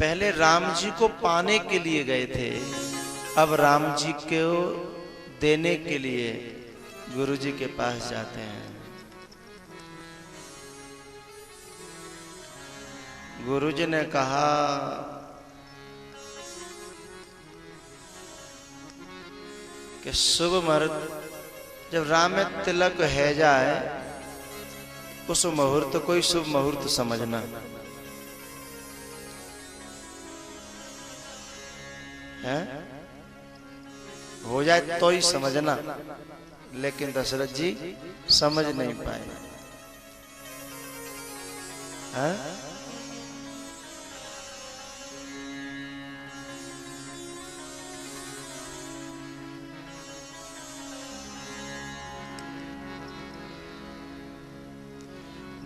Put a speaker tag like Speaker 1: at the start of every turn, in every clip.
Speaker 1: पहले राम जी को पाने के लिए गए थे, अब राम जी को देने के लिए गुरु जी के पास जाते हैं। गुरु जी ने कहा कि शुभ मुहूर्त जब राम में तिलक है जाए, उस मुहूर्त कोई शुभ मुहूर्त समझना है, हो जाए तो ही समझना। लेकिन दशरथ जी समझ नहीं पाए। है?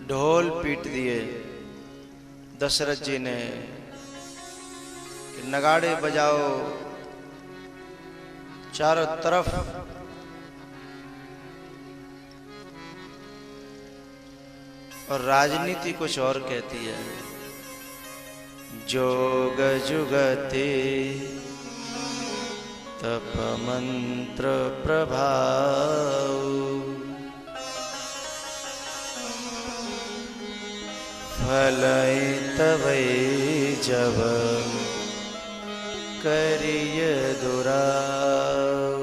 Speaker 1: ढोल पीट दिए दशरथ जी ने कि नगाड़े बजाओ चारों तरफ। और राजनीति कुछ और कहती है, जोग जुगते तप मंत्र प्रभाव, फलय तवै जब करिय दुराव।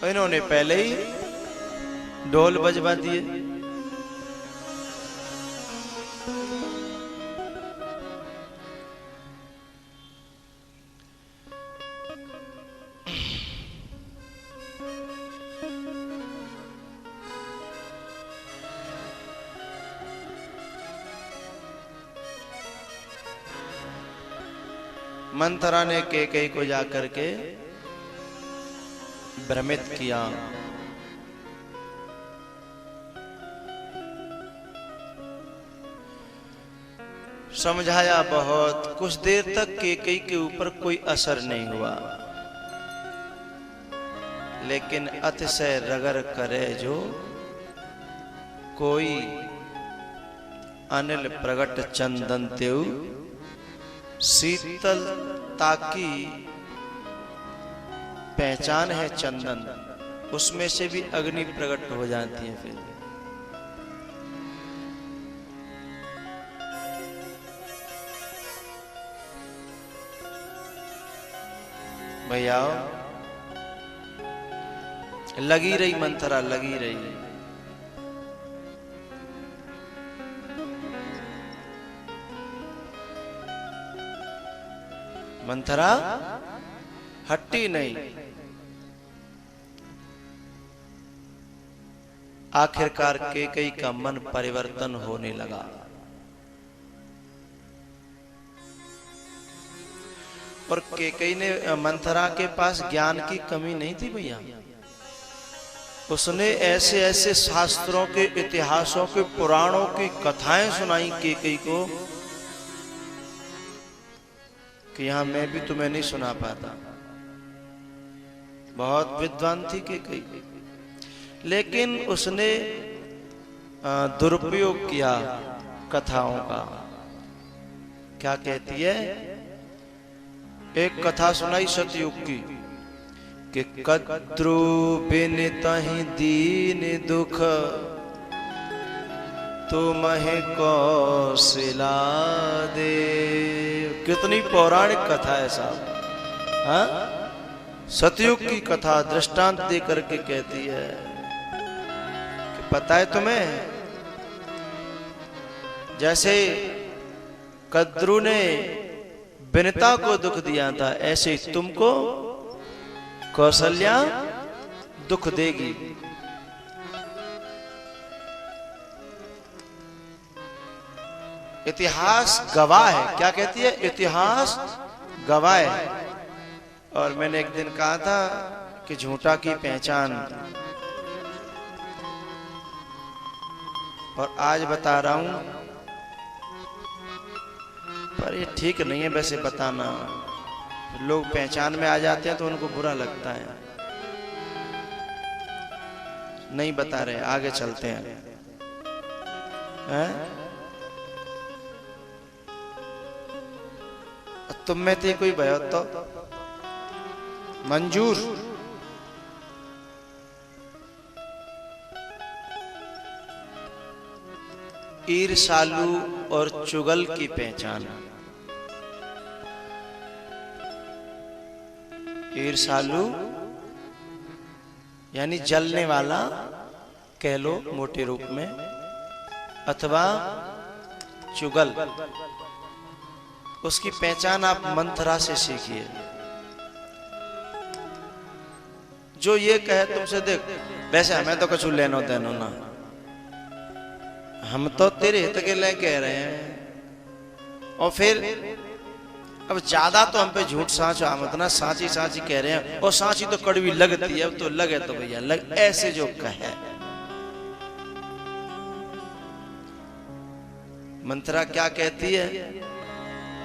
Speaker 1: इन्होंने पहले ही ढोल बजवा दिए। मंथरा ने कैकेयी को जाकर के भ्रमित किया। समझाया बहुत, कुछ देर तक कैकेयी के ऊपर कोई असर नहीं हुआ। लेकिन अतिशय रगर करे जो कोई अनिल प्रगट चंदन तेऊ, शीतलता की पहचान है चंदन, उसमें से भी अग्नि प्रकट हो जाती है। फिर भैया लगी रही मंथरा, लगी रही। मंथरा हट्टी नहीं। आखिरकार कैकेयी का मन परिवर्तन होने लगा। और कैकेयी ने, मंथरा के पास ज्ञान की कमी नहीं थी भैया। उसने ऐसे ऐसे शास्त्रों के, इतिहासों के, पुराणों की कथाएं सुनाई कैकेयी को कि यहां मैं भी तुम्हें नहीं सुना पाता। बहुत विद्वान थी कैकेयी, लेकिन उसने दुरुपयोग किया कथाओं का। क्या कहती है? एक कथा सुनाई सतयुग की कि कद्रु बिन तहि दीन दुख, तुम्हें कौशला देव। कितनी पौराणिक कथा है साहब। हाँ, सतयुग की कथा दृष्टांत दे करके कहती है कि पता है तुम्हें, जैसे कद्रु ने विनिता को दुख दिया था, ऐसे ही तुमको कौशल्या दुख देगी। इतिहास गवाह है। क्या कहती है? इतिहास गवाह है। और मैंने एक दिन कहा था कि झूठा की पहचान, और आज बता रहा हूं, पर ये ठीक नहीं है वैसे बताना। लोग पहचान में आ जाते हैं तो उनको बुरा लगता है। नहीं बता रहे, आगे चलते हैं। हैं? तुम में थे कोई भयो तो मंजूर। ईर्ष्यालु और चुगल की पहचान। ईर्ष्यालु यानी जलने वाला कह लो मोटे रूप में, अथवा चुगल, उसकी पहचान आप मंथरा से सीखिए। जो ये कहे तुमसे, देख वैसे हमें तो कुछ लेनो देनो ना, हम तो तेरे हित के लिए कह रहे हैं। और फिर अब ज्यादा तो हम पे झूठ साँच आमत ना, साँची साँची कह रहे हैं, और साँची तो कड़वी लगती है, अब तो लगे तो भैया लग, ऐसे जो कहे। मंत्रा क्या कहती है?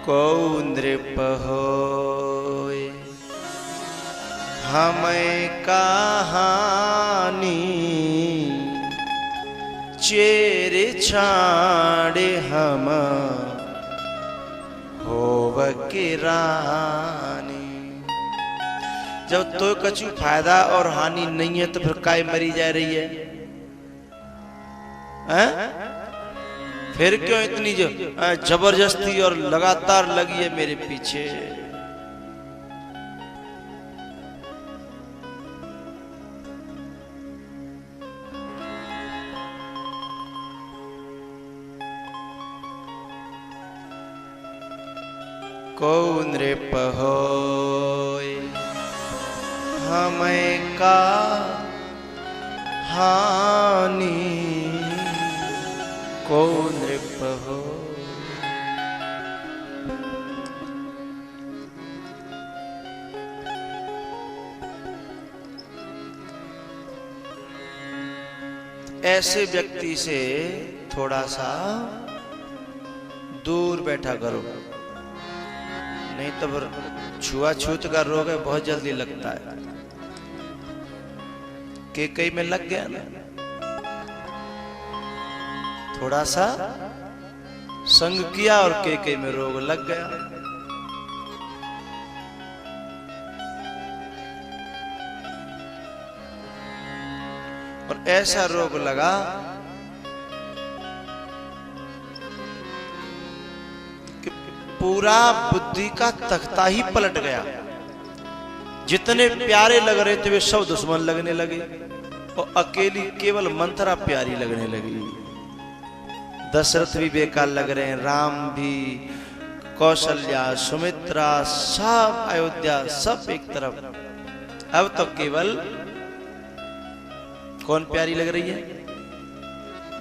Speaker 1: को नृप होय हमें कहानी, चेरे छाड़े हम होव के रानी। जब तो कछु फायदा और हानि नहीं है तो फिर काय मरी जा रही है, हैं? फिर क्यों इतनी जबरदस्ती और लगातार लगी है मेरे पीछे? को नृप होय हमें का हानि, को नृप हो। ऐसे व्यक्ति से थोड़ा सा दूर बैठा करो, नहीं तो फिर छुआछूत का रोग है, बहुत जल्दी लगता है। कई में लग गया ना, थोड़ा सा संग किया और कई में रोग लग गया। और ऐसा रोग लगा कि पूरा बुद्धि का तख्ता ही पलट गया। जितने प्यारे लग रहे थे वे सब दुश्मन लगने लगे, और अकेली केवल मंथरा प्यारी लगने लगी। दशरथ भी बेकार लग रहे हैं, राम भी, कौशल्या, सुमित्रा, सब अयोध्या, सब एक तरफ। अब तो केवल कौन प्यारी लग रही है?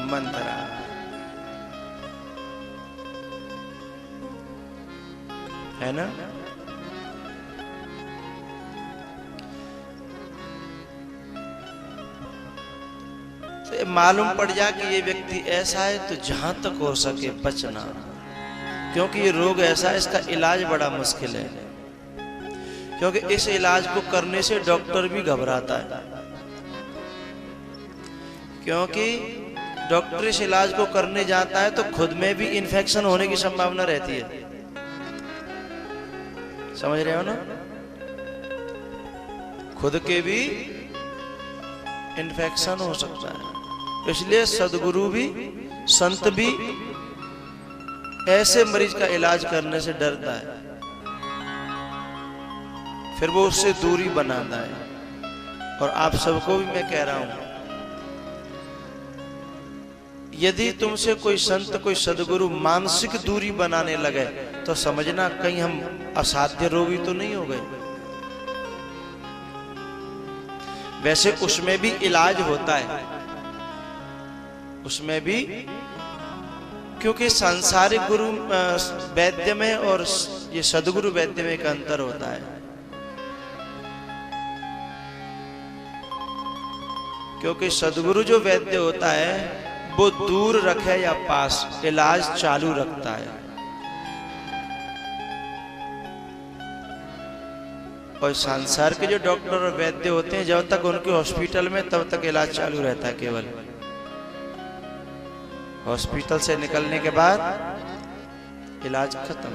Speaker 1: मंथरा। है ना? तो मालूम पड़ जाए कि ये व्यक्ति ऐसा है तो जहां तक हो सके बचना, क्योंकि ये रोग ऐसा है, इसका इलाज बड़ा मुश्किल है। क्योंकि इस इलाज को करने से डॉक्टर भी घबराता है, क्योंकि डॉक्टर इस इलाज को करने जाता है तो खुद में भी इन्फेक्शन होने की संभावना रहती है। समझ रहे हो ना? खुद के भी इन्फेक्शन हो सकता है। इसलिए सदगुरु भी, संत भी ऐसे मरीज का इलाज करने से डरता है, फिर वो उससे दूरी बनाता है। और आप सबको भी मैं कह रहा हूं, यदि तुमसे कोई संत, कोई सदगुरु मानसिक दूरी बनाने लगे तो समझना कहीं हम असाध्य रोगी तो नहीं हो गए। वैसे उसमें भी इलाज होता है, उसमें भी, क्योंकि सांसारिक गुरु वैद्य में और ये सदगुरु वैद्य में एक अंतर होता है। क्योंकि सदगुरु जो वैद्य होता है वो दूर रखे या पास इलाज चालू रखता है, और संसार के जो डॉक्टर और वैद्य होते हैं जब तक उनके हॉस्पिटल में तब तक इलाज चालू रहता है केवल। हॉस्पिटल से निकलने के बाद इलाज खत्म।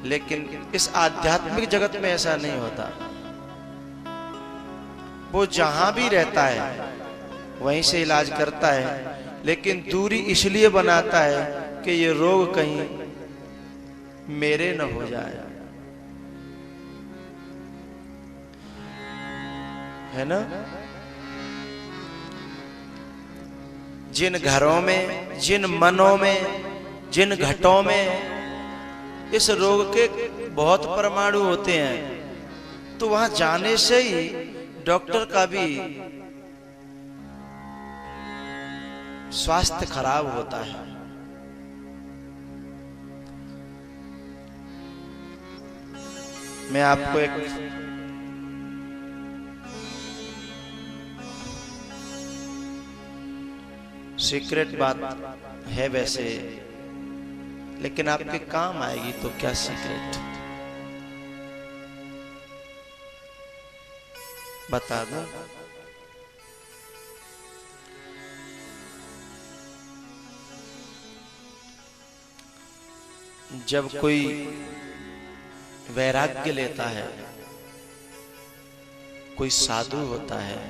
Speaker 1: लेकिन इस आध्यात्मिक जगत में ऐसा नहीं होता। वो जहां भी रहता है वहीं से इलाज करता है, लेकिन दूरी इसलिए बनाता है कि ये रोग कहीं मेरे न हो जाए, है ना। जिन घरों में, जिन मनों में, जिन घटों में इस रोग के बहुत परमाणु होते हैं, तो वहां जाने से ही डॉक्टर का भी स्वास्थ्य खराब होता है। मैं आपको एक सीक्रेट बात है वैसे, लेकिन आपके काम आएगी। तो क्या सीक्रेट बता दो। जब कोई वैराग्य लेता है, कोई साधु होता है,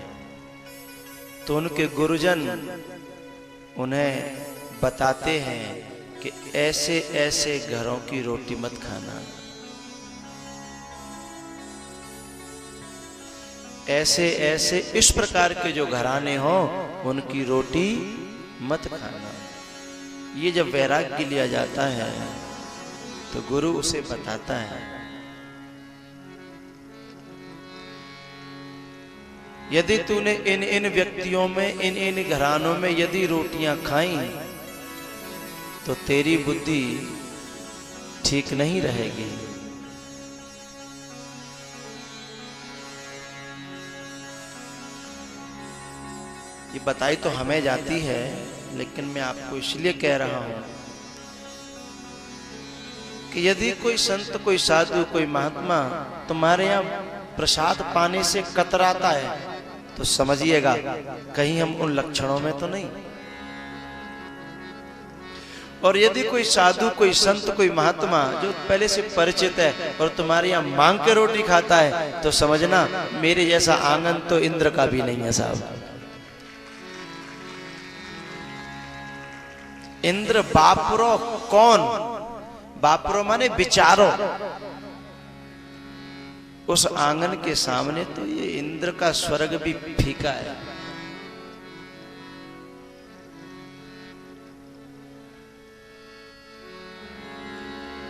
Speaker 1: तो उनके गुरुजन उन्हें बताते हैं कि ऐसे ऐसे घरों की रोटी मत खाना, ऐसे ऐसे इस प्रकार के जो घराने हो उनकी रोटी मत खाना। ये जब वैराग्य लिया जाता है तो गुरु उसे बताता है। यदि तूने इन इन व्यक्तियों में, इन इन घरानों में यदि रोटियां खाई तो तेरी बुद्धि ठीक नहीं रहेगी। ये बताई तो हमें जाती है, लेकिन मैं आपको इसलिए कह रहा हूं कि यदि कोई संत, कोई साधु, कोई महात्मा तुम्हारे यहाँ प्रसाद पाने से कतराता है तो समझिएगा कहीं हम उन लक्षणों में तो नहीं। और यदि कोई साधु, कोई संत, कोई महात्मा जो पहले से परिचित है और तुम्हारे यहाँ मांग के रोटी खाता है तो समझना मेरे जैसा आंगन तो इंद्र का भी नहीं है साहब। इंद्र बापरो कौन? बापरो माने विचारो। उस आंगन के सामने तो ये इंद्र का स्वर्ग भी फीका है।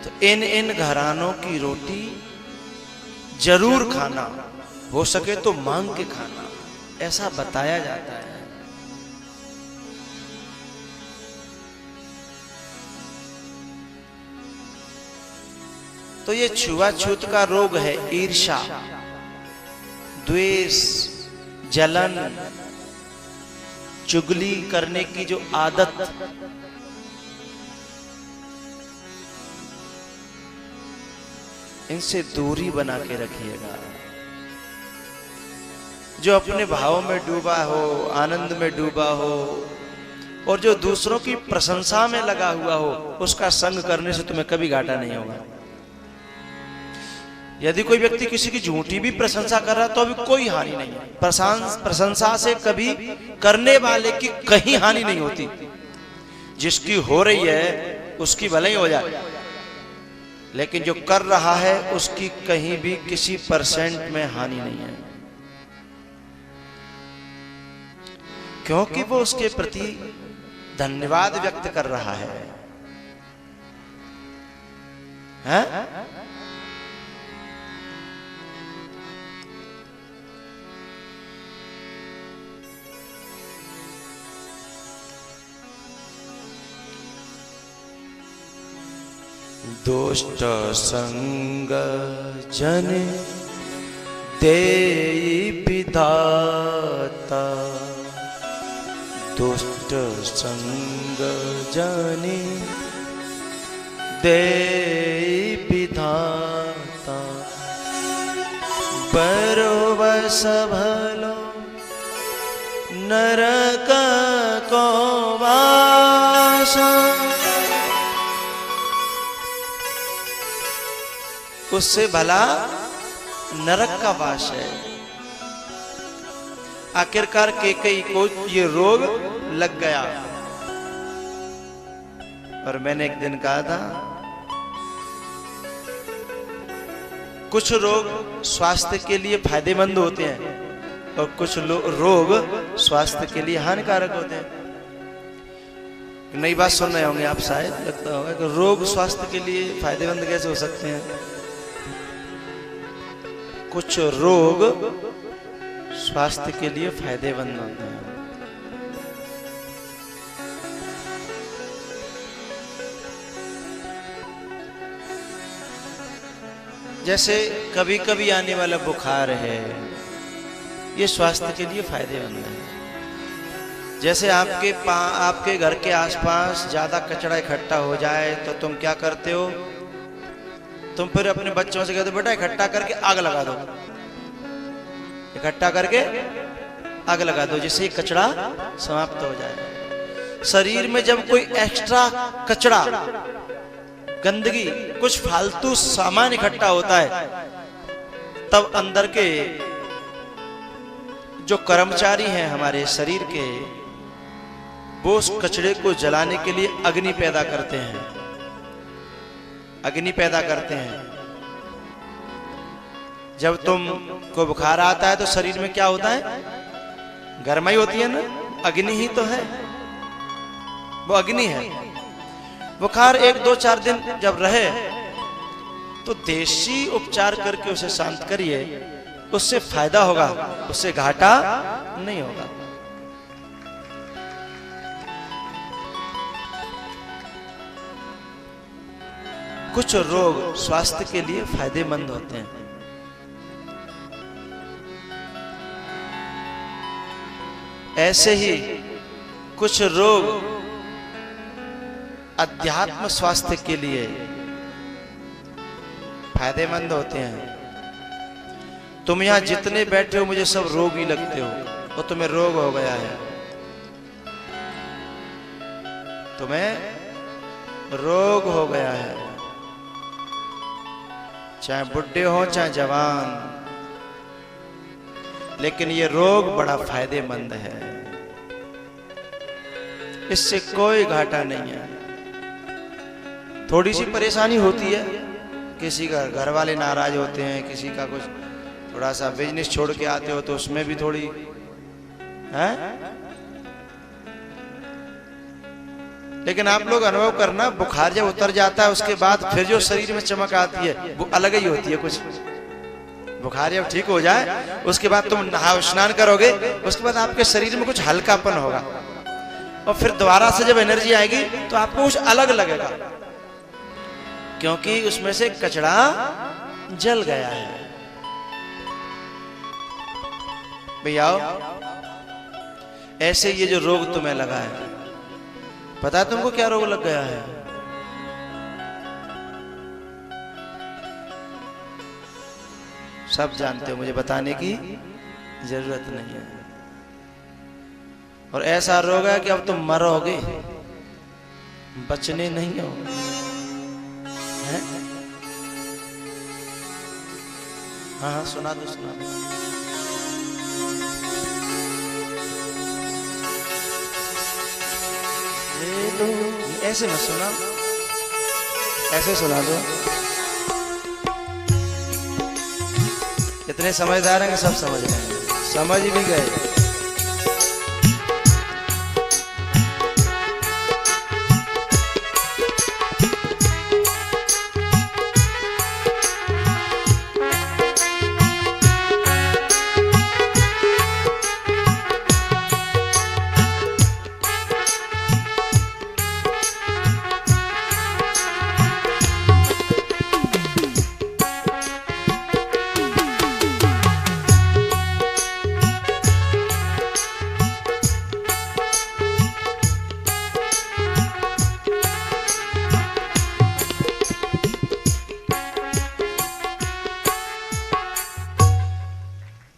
Speaker 1: तो इन इन घरानों की रोटी जरूर खाना, हो सके तो मांग के खाना, ऐसा बताया जाता है। तो ये छुआछूत का रोग है, ईर्ष्या, द्वेष, जलन, चुगली करने की जो आदत, इनसे दूरी बना के रखिएगा। जो अपने भाव में डूबा हो, आनंद में डूबा हो और जो दूसरों की प्रशंसा में लगा हुआ हो, उसका संग करने से तुम्हें कभी घाटा नहीं होगा। यदि कोई व्यक्ति किसी की झूठी भी प्रशंसा कर रहा है तो अभी कोई हानि नहीं है। प्रशंसा से कभी करने वाले की कहीं हानि नहीं होती। जिसकी हो रही है उसकी भले ही हो जाए, लेकिन जो कर रहा है उसकी कहीं भी किसी % में हानि नहीं है, क्योंकि वो उसके प्रति धन्यवाद व्यक्त कर रहा है। दुष्ट संग जन देई विधाता, दुष्ट संग जन देई विधाता, बरोबस भलो नरक को उससे भला नरक का वास है। आखिरकार कैकेयी को ये रोग लग गया। और मैंने एक दिन कहा था, कुछ रोग स्वास्थ्य के लिए फायदेमंद होते हैं और कुछ रोग स्वास्थ्य के लिए हानिकारक होते हैं। नई बात सुन रहे होंगे आप, शायद लगता होगा कि रोग स्वास्थ्य के लिए फायदेमंद कैसे हो सकते हैं। कुछ रोग स्वास्थ्य के लिए फायदेमंद होते हैं। जैसे कभी कभी आने वाला बुखार है, ये स्वास्थ्य के लिए फायदेमंद है। जैसे आपके घर के आसपास ज्यादा कचरा इकट्ठा हो जाए तो तुम क्या करते हो? तुम फिर अपने बच्चों से कहते हो बेटा इकट्ठा करके आग लगा दो, इकट्ठा करके आग लगा दो, जिससे कचरा समाप्त हो जाए। शरीर में जब कोई एक्स्ट्रा कचरा, गंदगी, कुछ फालतू सामान इकट्ठा होता है, तब अंदर के जो कर्मचारी हैं हमारे शरीर के, वो उस कचरे को जलाने के लिए अग्नि पैदा करते हैं, अग्नि पैदा करते हैं। जब तुमको बुखार आता है तो शरीर में क्या होता है? गर्माई होती है ना, अग्नि ही तो है, वो अग्नि है। बुखार 1-2-4 दिन जब रहे तो देशी उपचार करके उसे शांत करिए, उससे फायदा होगा, उससे घाटा नहीं होगा। कुछ रोग स्वास्थ्य के लिए फायदेमंद होते हैं। ऐसे ही कुछ रोग अध्यात्म स्वास्थ्य के लिए फायदेमंद होते हैं। तुम यहां जितने बैठे हो मुझे सब रोगी लगते हो, और तुम्हें रोग हो गया है, तुम्हें रोग हो गया है, चाहे बुढ़े हो चाहे जवान, लेकिन ये रोग बड़ा फायदेमंद है, इससे कोई घाटा नहीं है। थोड़ी सी परेशानी होती है, किसी का घर वाले नाराज होते हैं, किसी का कुछ थोड़ा सा बिजनेस छोड़ के आते हो तो उसमें भी थोड़ी है, लेकिन आप लोग अनुभव करना, बुखार जब उतर जाता है उसके बाद फिर जो शरीर में चमक आती है वो अलग ही होती है। कुछ बुखार जब ठीक हो जाए उसके बाद तुम नहा स्नान करोगे, उसके बाद आपके शरीर में कुछ हल्कापन होगा, और फिर दोबारा से जब एनर्जी आएगी तो आपको कुछ अलग लगेगा, क्योंकि उसमें से कचरा जल गया है। भैया ऐसे ये जो रोग तुम्हें लगा है, पता है तुमको क्या रोग लग गया है? सब जानते हो, मुझे बताने की जरूरत नहीं है। और ऐसा रोग है कि अब तुम मरोगे, बचने नहीं हो। हाँ सुना दो, सुना दो। ऐसे मत सुना, ऐसे सुना दो। इतने समझदार हैं कि सब समझ गए, समझ भी गए।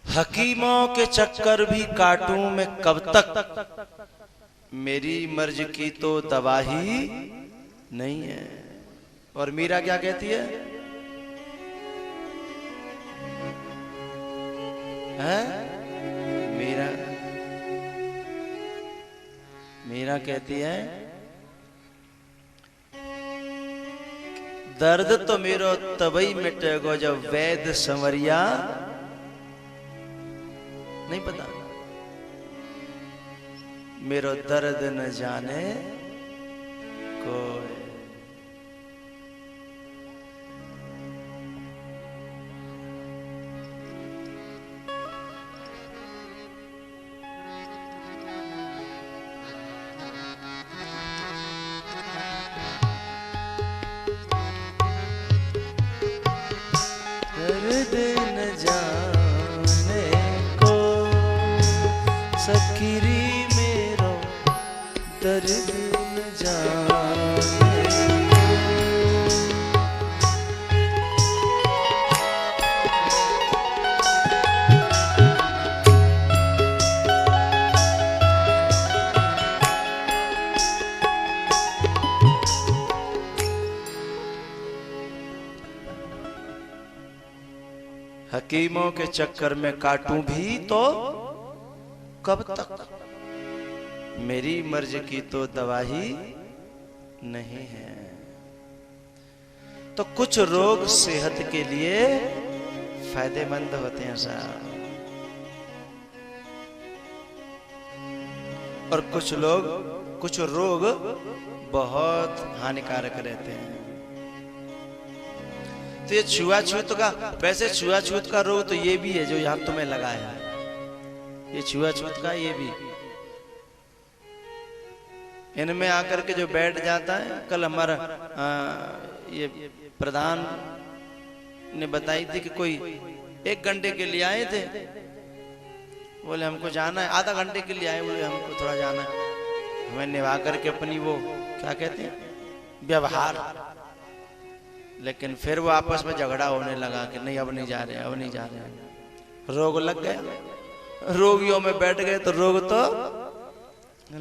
Speaker 1: हकीमों के चक्कर भी काटूं मैं कब तक, मेरी मर्ज की तो दवा ही नहीं है। और मीरा क्या कहती है? है? मीरा कहती है दर्द तो मेरो तभी मिटेगो जब वैद्य संवरिया नहीं पता मेरो दर्द न जाने कोई। दर्द न जाने को सखीरी मेरो दर्द न जाने। हकीमों के चक्कर में काटूं भी तो कब तक, मेरी मर्जी की तो दवा ही नहीं है। तो कुछ रोग सेहत के लिए फायदेमंद होते हैं साहब, और कुछ रोग बहुत हानिकारक रहते हैं। तो ये छुआछूत का, वैसे छुआछूत का रोग तो ये भी है जो यहां तुम्हें लगा है, ये छुआछूत का ये भी, इनमें आकर के जो बैठ जाता है। कल हमारा ये प्रधान ने बताई थी कि कोई 1 घंटे के लिए आए थे, बोले हमको जाना है, आधा घंटे के लिए आए, बोले हमको थोड़ा जाना है। हमें निभा करके अपनी वो क्या कहते हैं व्यवहार, लेकिन फिर वो आपस में झगड़ा होने लगा कि नहीं अब नहीं जा रहे, अब नहीं जा रहे। रोग लग गया, रोगियों में बैठ गए तो रोग तो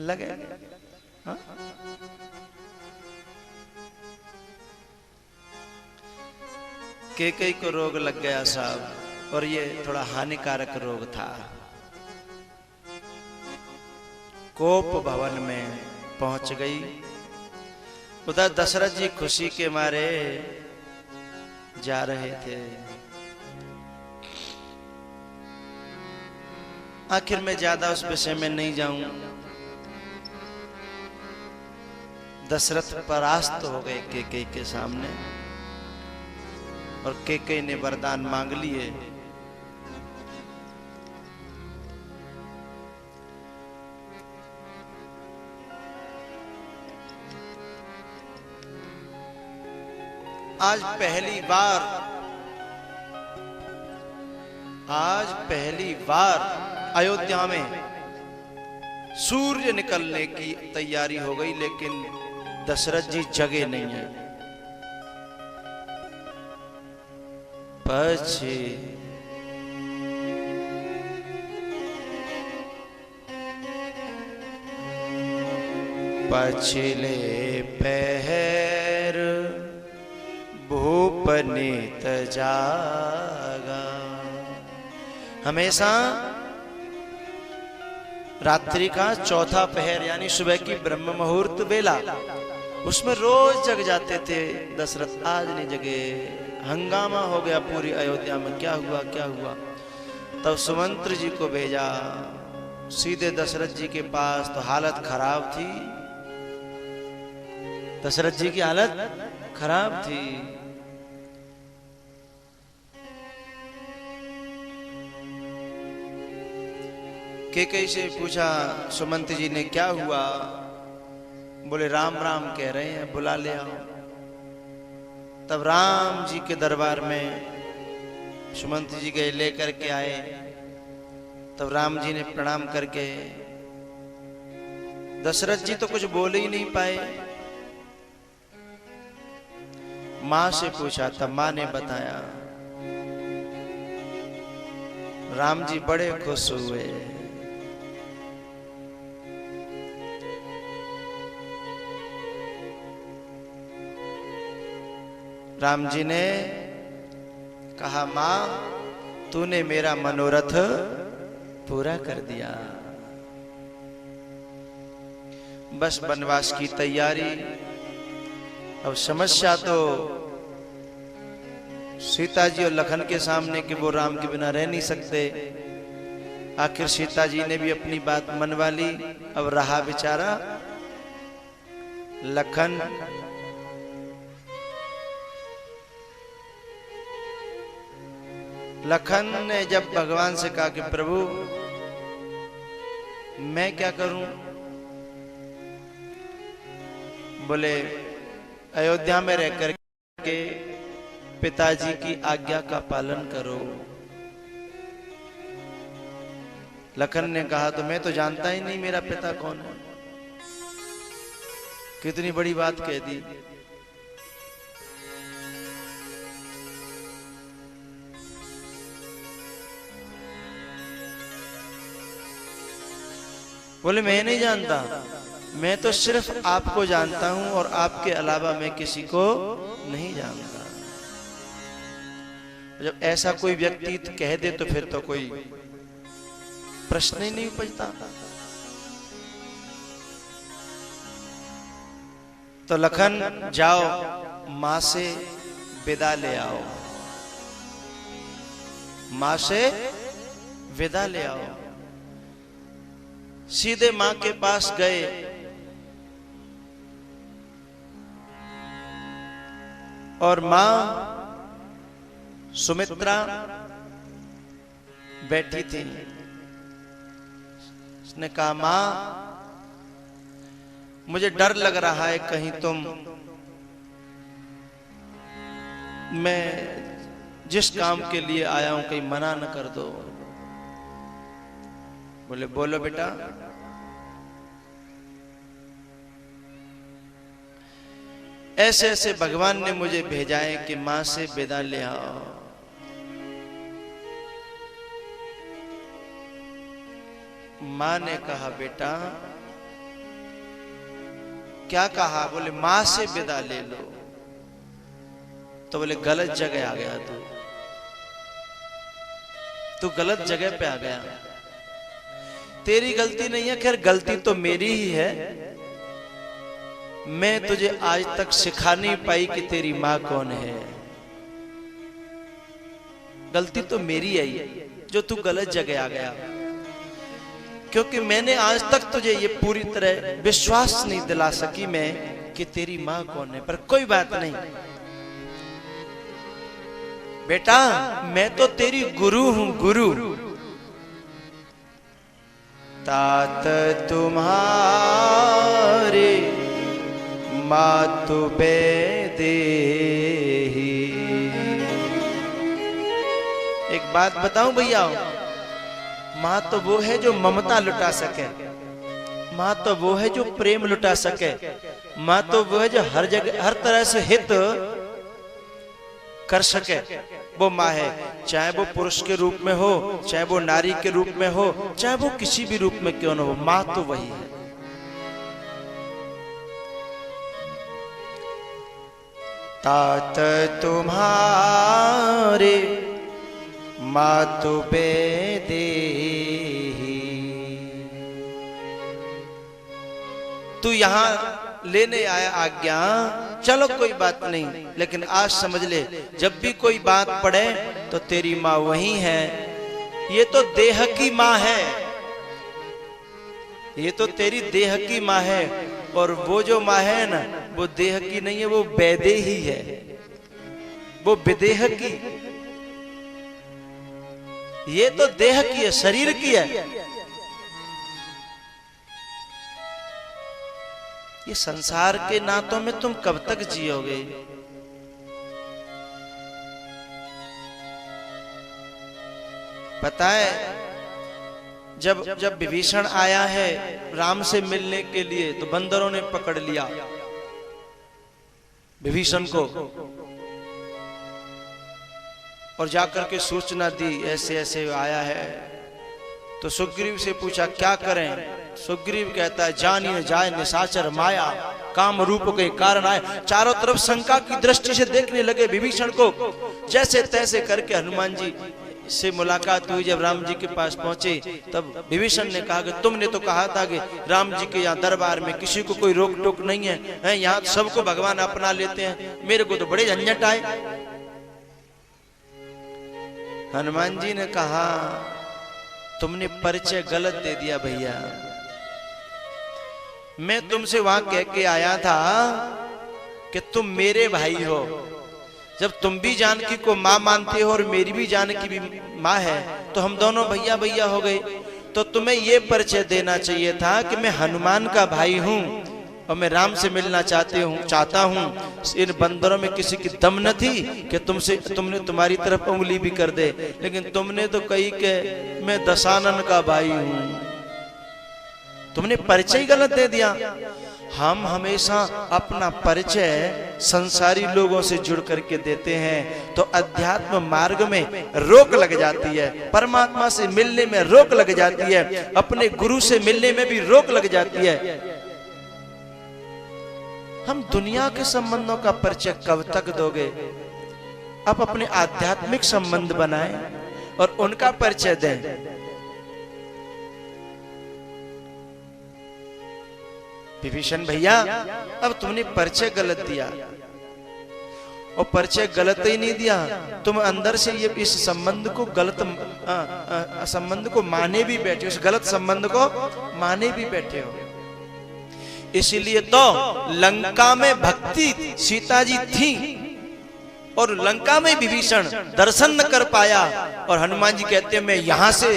Speaker 1: लगे। हाँ? केकई को रोग लग गया साहब, और ये थोड़ा हानिकारक रोग था। कोप भवन में पहुंच गई। उधर दशरथ जी खुशी के मारे जा रहे थे। आखिर में ज्यादा उस विषय में नहीं जाऊं। दशरथ परास्त हो गए केकई के सामने, और केकई ने वरदान मांग लिए। आज पहली बार अयोध्या में सूर्य निकलने की तैयारी हो गई, लेकिन दशरथ जी जगे नहीं है। पछिले पहर भूपनीत जागा। हमेशा रात्रि का चौथा पहर यानी सुबह की ब्रह्म मुहूर्त बेला, उसमें रोज जग जाते थे दशरथ। आज नहीं जगे, हंगामा हो गया पूरी अयोध्या में, क्या हुआ क्या हुआ। तब सुमंत्र जी को भेजा सीधे दशरथ जी के पास, तो हालत खराब थी, दशरथ जी की हालत खराब थी। केकई से पूछा सुमंत जी ने क्या हुआ, बोले राम राम कह रहे हैं, बुला ले आओ। तब राम जी के दरबार में सुमंत जी गए, लेकर के आए। तब राम जी ने प्रणाम करके, दशरथ जी तो कुछ बोल ही नहीं पाए। मां से पूछा, तब मां ने बताया। राम जी बड़े खुश हुए। राम जी ने कहा, मां तूने मेरा मनोरथ पूरा कर दिया। बस वनवास की तैयारी। अब समस्या तो सीता जी और लखन के सामने कि वो राम के बिना रह नहीं सकते। आखिर सीता जी ने भी अपनी बात मनवा ली। अब रहा बेचारा लखन। लखन ने जब भगवान से कहा कि प्रभु मैं क्या करूं, बोले अयोध्या में रहकर के पिताजी की आज्ञा का पालन करो। लखन ने कहा तो मैं तो जानता ही नहीं मेरा पिता कौन है। कितनी बड़ी बात कह दी। बोले मैं नहीं जानता, मैं तो सिर्फ आपको जानता हूं और आपके अलावा मैं किसी को नहीं जानता। जब ऐसा कोई व्यक्ति कह दे तो फिर तो कोई प्रश्न ही नहीं उपजता। तो लखन जाओ मां से विदा ले आओ, मां से विदा ले आओ। सीधे मां के पास गए। और मां सुमित्रा बैठी थी। उसने कहा मां मुझे डर लग रहा है कहीं तुम मैं जिस काम के लिए आया हूं कहीं मना न कर दो। बोले बोलो बेटा। ऐसे ऐसे भगवान ने मुझे भेजा है कि मां से विदा ले आओ। मां ने कहा बेटा क्या कहा? बोले मां से विदा ले लो। तो बोले गलत जगह आ गया तू गलत जगह पे आ गया। तेरी गलती नहीं है, खैर गलती तो मेरी ही है। मैं तुझे आज तक सिखा नहीं पाई कि तेरी मां कौन है। गलती तो मेरी आई जो तू गलत जगह आ गया, क्योंकि मैंने आज तक तुझे ये पूरी तरह विश्वास नहीं दिला सकी मैं कि तेरी मां कौन है। पर कोई बात नहीं बेटा, मैं तो तेरी गुरु हूं, गुरु। तात तुम्हारे मातु बेदेही। एक बात बताऊं भैया, मां तो वो है जो ममता लुटा सके, मां तो वो है जो प्रेम लुटा सके, मां तो वो है जो हर जगह हर तरह से हित कर सके। वो मां है, चाहे वो पुरुष के रूप में हो, चाहे वो नारी के रूप में हो, चाहे वो किसी भी रूप में क्यों न हो, मां तो वही है। तात तुम्हारे मातु बेदेही। तू यहां लेने आया आज्ञा, चलो कोई बात नहीं, लेकिन आज समझ ले जब भी कोई बात पड़े तो तेरी मां वही है। ये तो देह की मां है, ये तो तेरी देह की मां है। और वो जो मां है ना, वो देह की नहीं है, वो वैदेही है, वो विदेह की। ये तो देह की है, शरीर की है। ये संसार के नातों में तुम कब तक जियोगे? पता है जब विभीषण आया है राम से मिलने के लिए, तो बंदरों ने पकड़ लिया विभीषण को और जाकर के सूचना दी ऐसे ऐसे आया है। तो सुग्रीव से पूछा क्या करें? सुग्रीव कहता है जानिए जाए निशाचर माया, काम रूप के कारण आए। चारों तरफ शंका की दृष्टि से देखने लगे विभीषण को। जैसे तैसे करके हनुमान जी से मुलाकात हुई, जब राम जी के पास पहुंचे, तब विभीषण ने कहा कि तुमने तो कहा था कि राम जी के यहाँ दरबार में किसी को कोई रोक टोक नहीं है, यहाँ सबको भगवान अपना लेते हैं, मेरे को तो बड़े झंझट आए। हनुमान जी ने कहा तुमने परिचय गलत दे दिया भैया, मैं तुमसे वहां कह के आया था कि तुम मेरे भाई हो। जब तुम भी जानकी को माँ मानते हो और मेरी भी जानकी भी माँ है, तो हम दोनों भैया भैया हो गए। तो तुम्हें यह परिचय देना चाहिए था कि मैं हनुमान का भाई हूं और मैं राम से मिलना चाहता हूं। इन बंदरों में किसी की दम न थी कि तुमने तुम्हारी तरफ उंगली भी कर दे, लेकिन तुमने तो कही कि मैं दशानन का भाई हूं। तुमने परिचय गलत दे दिया। हम हमेशा अपना परिचय संसारी लोगों से जुड़ करके देते हैं तो अध्यात्म मार्ग में रोक लग जाती है, परमात्मा से मिलने में रोक लग जाती है, अपने गुरु से मिलने में भी रोक लग जाती है। हम दुनिया के संबंधों का परिचय कब तक दोगे? आप अपने आध्यात्मिक संबंध बनाएं और उनका परिचय दें। विभीषण भैया, अब तुमने परिचय गलत दिया, और परिचय गलत ही नहीं दिया, तुम अंदर से ये इस संबंध को संबंध को माने भी बैठे हो, इस गलत संबंध को माने भी बैठे हो। इसलिए तो लंका में भक्ति सीता जी थी और लंका में विभीषण दर्शन न कर पाया, और हनुमान जी कहते हैं मैं यहां से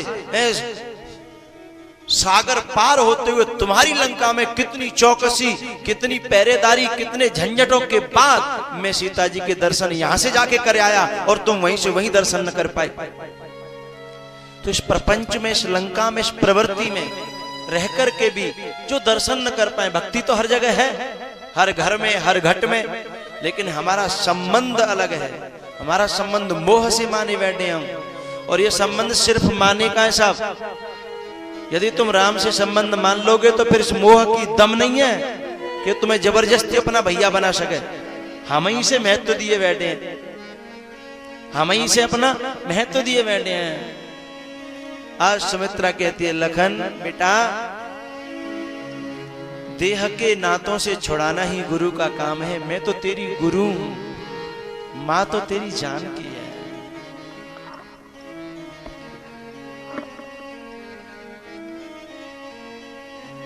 Speaker 1: सागर पार होते हुए तुम्हारी लंका में कितनी चौकसी, कितनी पहरेदारी, कितने झंझटों के बाद मैं सीता जी के दर्शन यहां से जाके कर आया और तुम वहीं से वहीं दर्शन न कर पाए। तो इस प्रपंच में, इस लंका में, इस प्रवृत्ति में रह करके भी जो दर्शन न कर पाए, भक्ति तो हर जगह है, हर घर में, हर घट में, लेकिन हमारा संबंध अलग है। हमारा संबंध मोह से माने बैठे हम, और ये संबंध सिर्फ माने का है साहब। यदि तुम राम से संबंध मान लोगे तो फिर इस मोह की दम नहीं है कि तुम्हें जबरदस्ती अपना भैया बना सके। हम ही से महत्व दिए बैठे हैं, हम ही से अपना महत्व दिए बैठे हैं। आज सुमित्रा कहती है लखन बेटा, देह के नातों से छुड़ाना ही गुरु का काम है। मैं तो तेरी गुरु हूं, मां तो तेरी जान की है।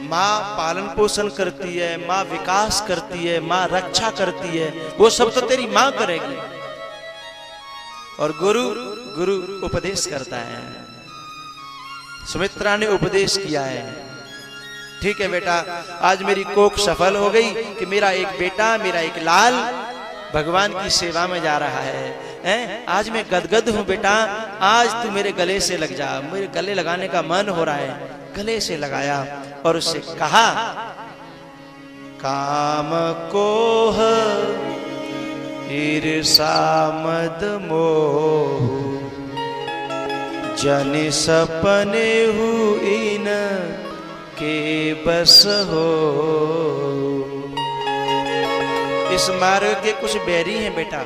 Speaker 1: माँ पालन पोषण करती है, माँ विकास करती है, माँ रक्षा करती है, वो सब तो तेरी माँ करेगी। और गुरु उपदेश करता है। सुमित्रा ने उपदेश किया है, ठीक है बेटा, आज मेरी कोख सफल हो गई कि मेरा एक बेटा, मेरा एक लाल भगवान की सेवा में जा रहा है। आज मैं गदगद हूं बेटा, आज तू मेरे गले से लग जा। मेरे गले लगाने का मन हो रहा है। गले से लगाया और उससे कहा, काम कोह ईर्षा मद मोह, जन सपने इन के बस हो। इस मार्ग के कुछ बैरी हैं बेटा,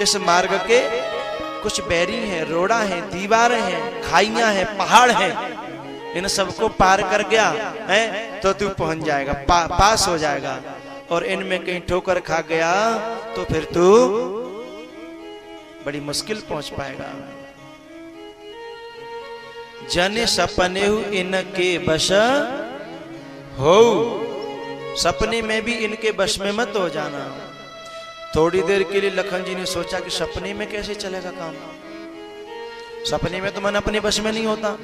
Speaker 1: इस मार्ग के कुछ बैरी हैं, रोड़ा हैं, दीवारें हैं, खाइयां हैं, पहाड़ हैं। इन सबको पार कर गया है तो तू पहुंच जाएगा, पास हो जाएगा। और इनमें कहीं ठोकर खा गया तो फिर तू बड़ी मुश्किल पहुंच पाएगा। जन सपने इनके बस हो, सपने में भी इनके बस में मत हो जाना। थोड़ी देर के लिए लखन जी ने सोचा कि सपने में कैसे चलेगा काम। सपने में तो मन अपने बस में नहीं होता,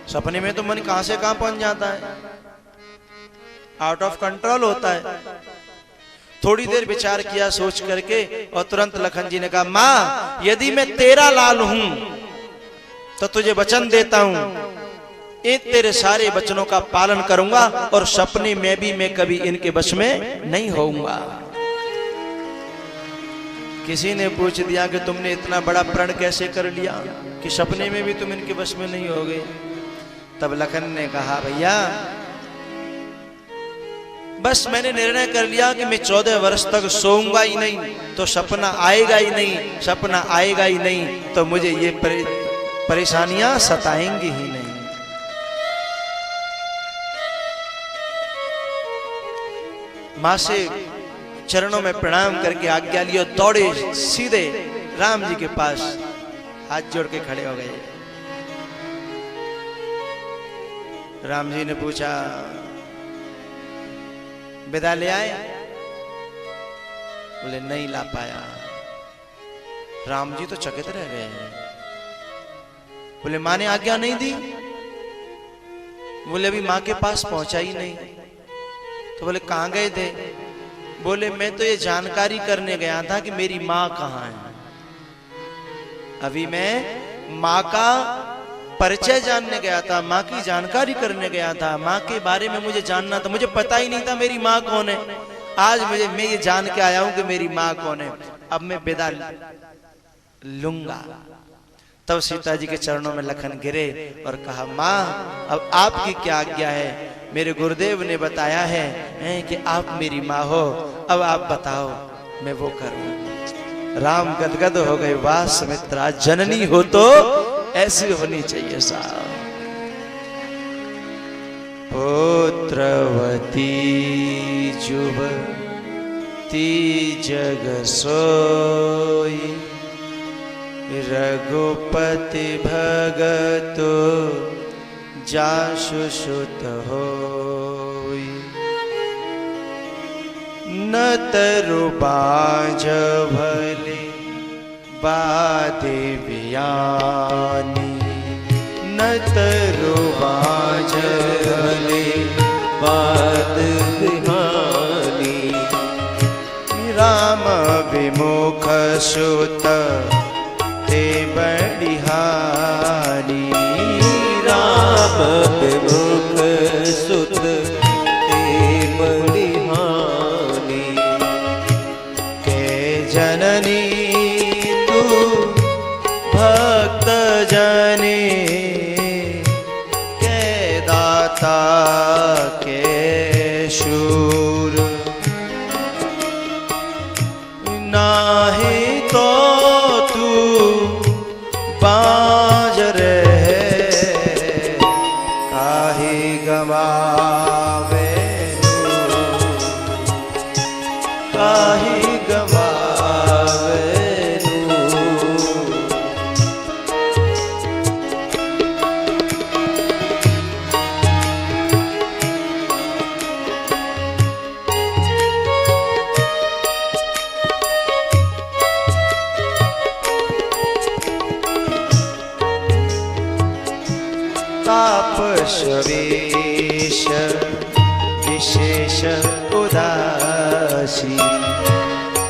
Speaker 1: सपने में तो मन कहां से कहां पहुंच जाता है, आउट ऑफ कंट्रोल होता है। थोड़ी देर विचार किया सोच करके और तुरंत लखन जी ने कहा, मां यदि मैं तेरा लाल हूं तो तुझे वचन देता हूं, इन तेरे सारे वचनों का पालन करूंगा और सपने में भी मैं कभी इनके वश में नहीं होऊंगा। किसी ने पूछ दिया कि तुमने इतना बड़ा प्रण कैसे कर लिया कि सपने में भी तुम इनके वश में नहीं होगे। तब लखन ने कहा, भैया बस मैंने निर्णय कर लिया कि मैं 14 वर्ष तक सोऊंगा ही नहीं तो सपना आएगा ही नहीं, सपना आएगा ही नहीं तो मुझे ये परेशानियां सताएंगी ही नहीं। मां से चरणों में प्रणाम करके आज्ञा लियो, दौड़े सीधे राम जी के पास, हाथ जोड़ के खड़े हो गए। राम जी ने पूछा, विदा ले आए? बोले नहीं ला पाया। राम जी तो चकित रह गए। बोले मां ने आज्ञा नहीं दी? बोले अभी मां के पास पहुंचा ही नहीं। तो बोले कहां गए थे? बोले मैं तो ये जानकारी करने गया था कि मेरी मां कहां है। अभी मैं मां का परिचय जानने गया था, मां की जानकारी करने गया था, मां के बारे में मुझे जानना था। मुझे पता ही नहीं था मेरी मां कौन है। आज मैं ये जान के आया हूं कि मेरी मां कौन है। अब मैं विदा लूंगा। तब सीता जी के चरणों में लखन गिरे और कहा, मां अब आपकी क्या आज्ञा है? मेरे गुरुदेव ने बताया है कि आप मेरी मां हो, अब आप बताओ मैं वो करूं। राम गदगद हो गए, वाह सुमित्रा जननी हो तो ऐसी होनी चाहिए साहब। पुत्रवती जुवती जग सोई, रघुपति भगतो जासु सुत होई। न तरु बाज भले बादे बियानी, न तरु बाज भले बाद बिहानी। राम विमुख सुत ते बड़िहानी,
Speaker 2: राम विमुख सुत ते बड़िहानी।
Speaker 1: के जननी तू भक्त जने, के दाता के शूर। नाही तो तू बाज रहे, काहे गवावे काहे गवावे। तापसवेश विशेष उदासी,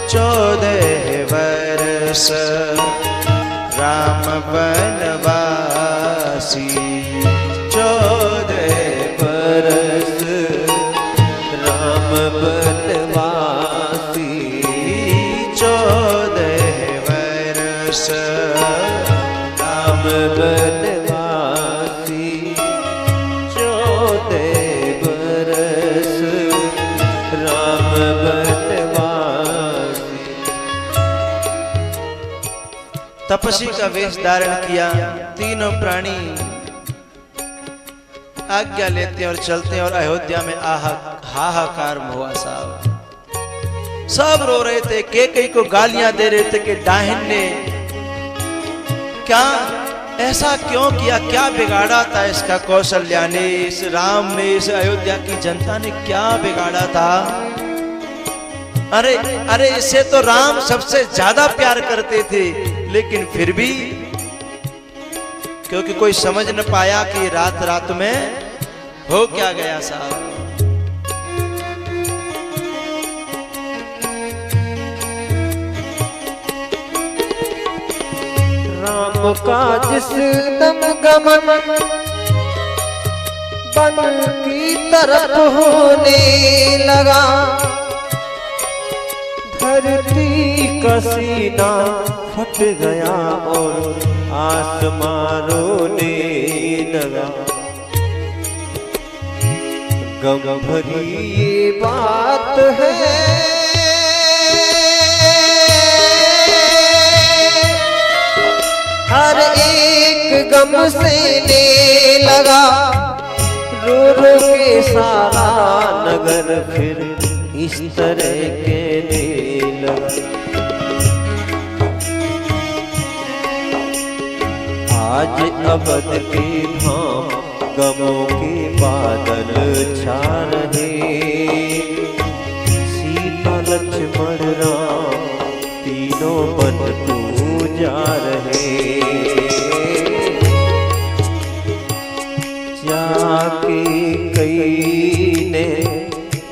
Speaker 1: 14 वर्ष राम बनवासी।
Speaker 2: 14 वर्ष राम बनवासी।
Speaker 1: 14 वर्ष
Speaker 2: राम बनवासी। 14 वर्ष राम बनवासी।
Speaker 1: तपस्वी का वेश धारण किया। तीनों प्राणी आज्ञा लेते और चलते और अयोध्या में हाहाकार हुआ साहब। सब रो रहे थे, कैकेयी को गालियां दे रहे थे कि डाहिन ने क्या ऐसा क्यों किया, क्या बिगाड़ा था इसका कौशल्या ने, इस राम ने, इस अयोध्या की जनता ने क्या बिगाड़ा था। अरे अरे इसे तो राम सबसे ज्यादा प्यार करते थे, लेकिन फिर भी क्योंकि कोई समझ न पाया कि रात रात में हो क्या गया साहब।
Speaker 2: राम का जिस दम गमन बन की तरफ होने लगा, धरती का सीना फट गया और आसमां रोने लगा। गम भरी ये बात है, हर एक सहने लगा, रो रो के सारा नगर फिर इस तरह कहने लगा। आज अवध के धाम गमों के बादल छा रहे, सीता लक्ष्मण राम तीनों बन पूजा रहे। जाके कई ने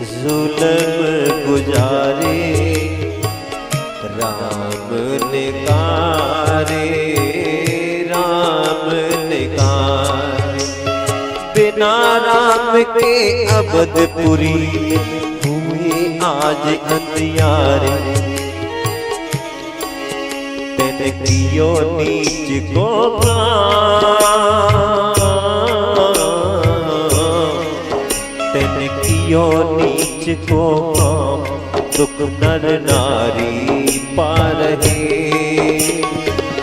Speaker 2: जुल्म गुजारे, राम ने कारे, राम ने कारे। बिना राम के अवधपुरी हुए आज अंधियारे। तेने कियो नीच को कियो नीच को काम, दुख नर नारी पा रहे।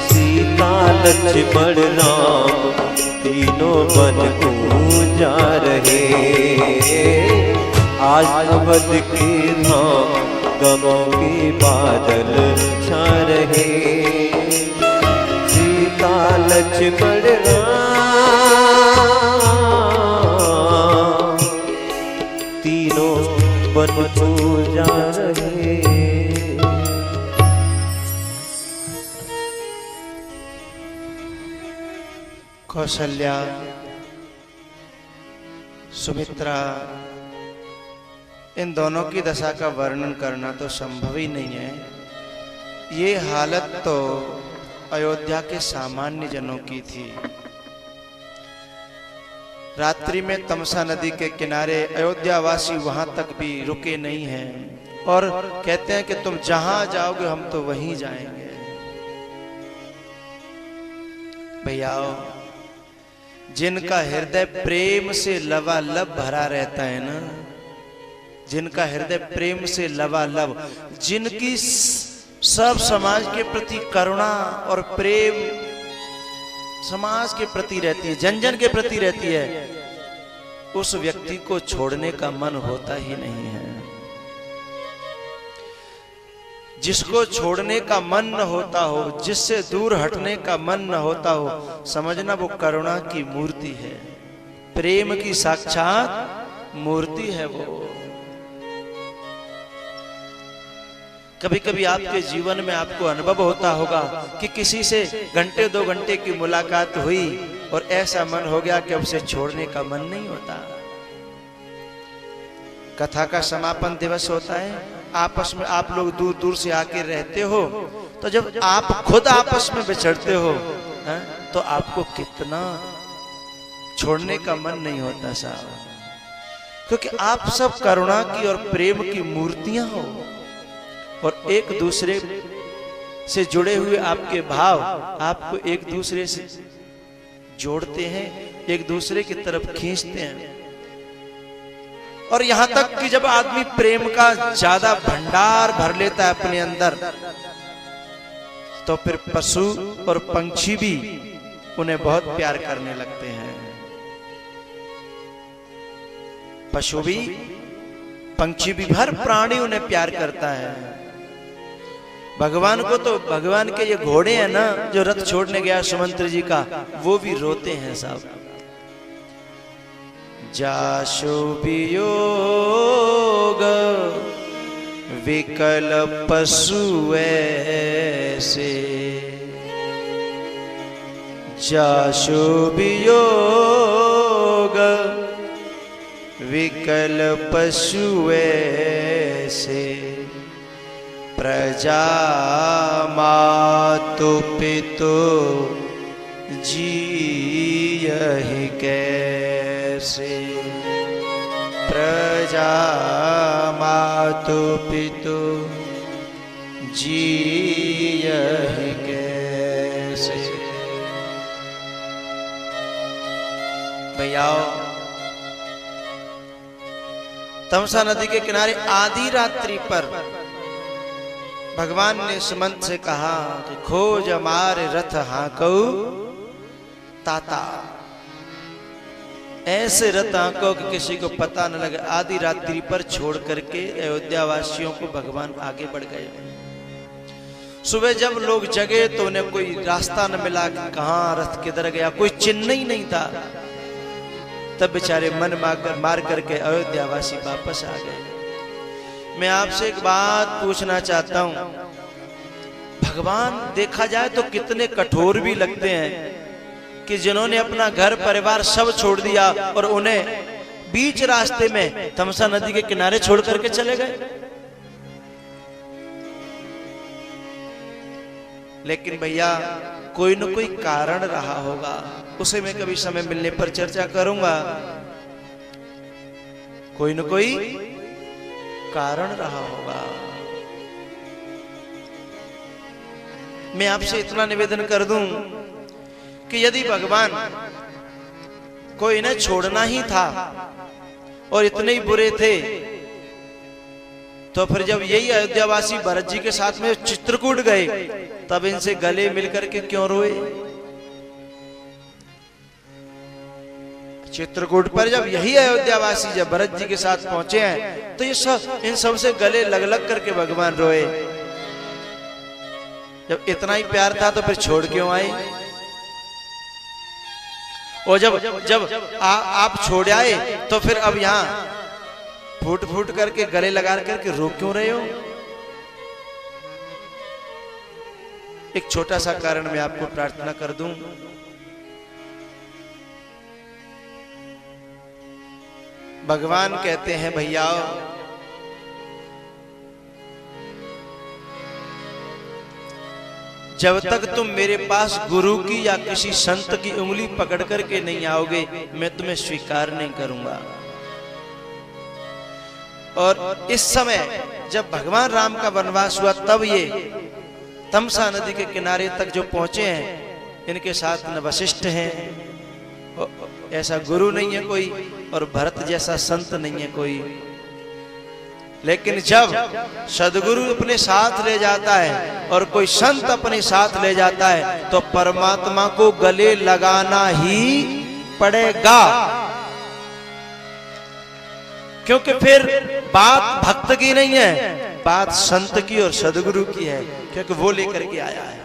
Speaker 2: सीता लक्ष्मण राम तीनों बन पूजा रहे। आज अवध के धाम गमों के बादल छा रहे। सीता लक्ष्मण तीनों बन पूजा रहे।
Speaker 1: कौशल्या, सुमित्रा, इन दोनों की दशा का वर्णन करना तो संभव ही नहीं है। ये हालत तो अयोध्या के सामान्य जनों की थी। रात्रि में तमसा नदी के किनारे अयोध्यावासी वहां तक भी रुके नहीं हैं और कहते हैं कि तुम जहां जाओगे हम तो वहीं जाएंगे। भैया, जिनका हृदय प्रेम से लबालब भरा रहता है ना, जिनका हृदय प्रेम से लबालब, जिनकी सब समाज के प्रति करुणा और प्रेम समाज के प्रति रहती है, जन जन के प्रति रहती है, उस व्यक्ति को छोड़ने का मन होता ही नहीं है। जिसको छोड़ने का मन न होता हो, जिससे दूर हटने का मन न होता हो, समझना वो करुणा की मूर्ति है, प्रेम की साक्षात मूर्ति है वो। कभी कभी आपके जीवन में आपको अनुभव होता होगा कि किसी से घंटे 2 घंटे की मुलाकात हुई और ऐसा मन हो गया कि अब से छोड़ने का मन नहीं होता। कथा का समापन दिवस होता है, आपस में आप लोग दूर दूर से आके रहते हो, तो जब आप खुद आपस में बिछड़ते हो तो आपको कितना छोड़ने का मन नहीं होता साहब, क्योंकि आप सब करुणा की और प्रेम की मूर्तियां हो और एक दूसरे से जुड़े हुए आपके भाव आपको एक दूसरे से जोड़ते हैं, एक दूसरे की तरफ खींचते हैं। और यहां तक कि जब आदमी प्रेम का ज्यादा भंडार भर लेता है अपने अंदर, तो फिर पशु और पंछी भी उन्हें बहुत प्यार करने लगते हैं। पशु भी, पंछी भी, हर प्राणी उन्हें प्यार करता है। भगवान को तो, भगवान के ये घोड़े हैं ना जो रथ छोड़ने गया सुमंत्र जी का, वो भी रोते हैं साहब। जाशु वियोग विकल पशु ऐसे, जाशु वियोग विकल पशु ऐसे, प्रजा मातु पितु जीयहि कैसे, प्रजा मातु पितु जीयहि कैसे। भैया, तमसा नदी के किनारे आधी रात्रि पर भगवान ने सुमंत से कहा कि खोज हमारे रथ हाकऊ, ताता, ऐसे रत आंकों कि किसी को पता न लगे, आधी रात्रि पर छोड़ करके अयोध्या वासियों को भगवान आगे बढ़ गए। सुबह जब लोग जगे तो उन्हें कोई रास्ता न मिला कि कहां रथ किधर गया, कोई चिन्ह ही नहीं था। तब बेचारे मन मार करके अयोध्या वासी वापस आ गए। मैं आपसे एक बात पूछना चाहता हूं, भगवान देखा जाए तो कितने कठोर भी लगते हैं कि जिन्होंने अपना घर परिवार सब छोड़ दिया और उन्हें बीच रास्ते में तमसा नदी के किनारे छोड़ करके चले गए। लेकिन भैया कोई न कोई कारण रहा होगा, उसे मैं कभी समय मिलने पर चर्चा करूंगा। कोई न कोई कारण रहा होगा। मैं आपसे इतना निवेदन कर दूं कि यदि भगवान को इन्हें छोड़ना ही था और इतने ही बुरे थे, तो फिर जब यही अयोध्यावासी भरत जी के साथ में चित्रकूट गए, तब इनसे गले मिलकर के क्यों रोए? चित्रकूट पर जब यही अयोध्यावासी जब भरत जी के साथ पहुंचे हैं, तो ये सब इन सब से गले लग लग करके भगवान रोए। जब इतना ही प्यार था तो फिर छोड़ क्यों आए? और जब आप छोड़ आए तो फिर अब यहां फूट फूट करके गले लगा करके रो क्यों रहे हो? एक छोटा सा कारण मैं आपको प्रार्थना कर दूं। भगवान कहते हैं, भैया जब तक तुम मेरे पास गुरु की या किसी संत की उंगली पकड़ करके नहीं आओगे, मैं तुम्हें स्वीकार नहीं करूंगा। और इस समय जब भगवान राम का वनवास हुआ, तब ये तमसा नदी के किनारे तक जो पहुंचे हैं, इनके साथ न वशिष्ठ हैं, ऐसा गुरु नहीं है कोई, और भरत जैसा संत नहीं है कोई। लेकिन जब सदगुरु अपने साथ ले जाता है और कोई संत अपने साथ ले जाता है, तो परमात्मा को गले लगाना ही पड़ेगा। क्योंकि फिर बात भक्त की नहीं है, बात संत की और सदगुरु की है, क्योंकि वो लेकर के आया है।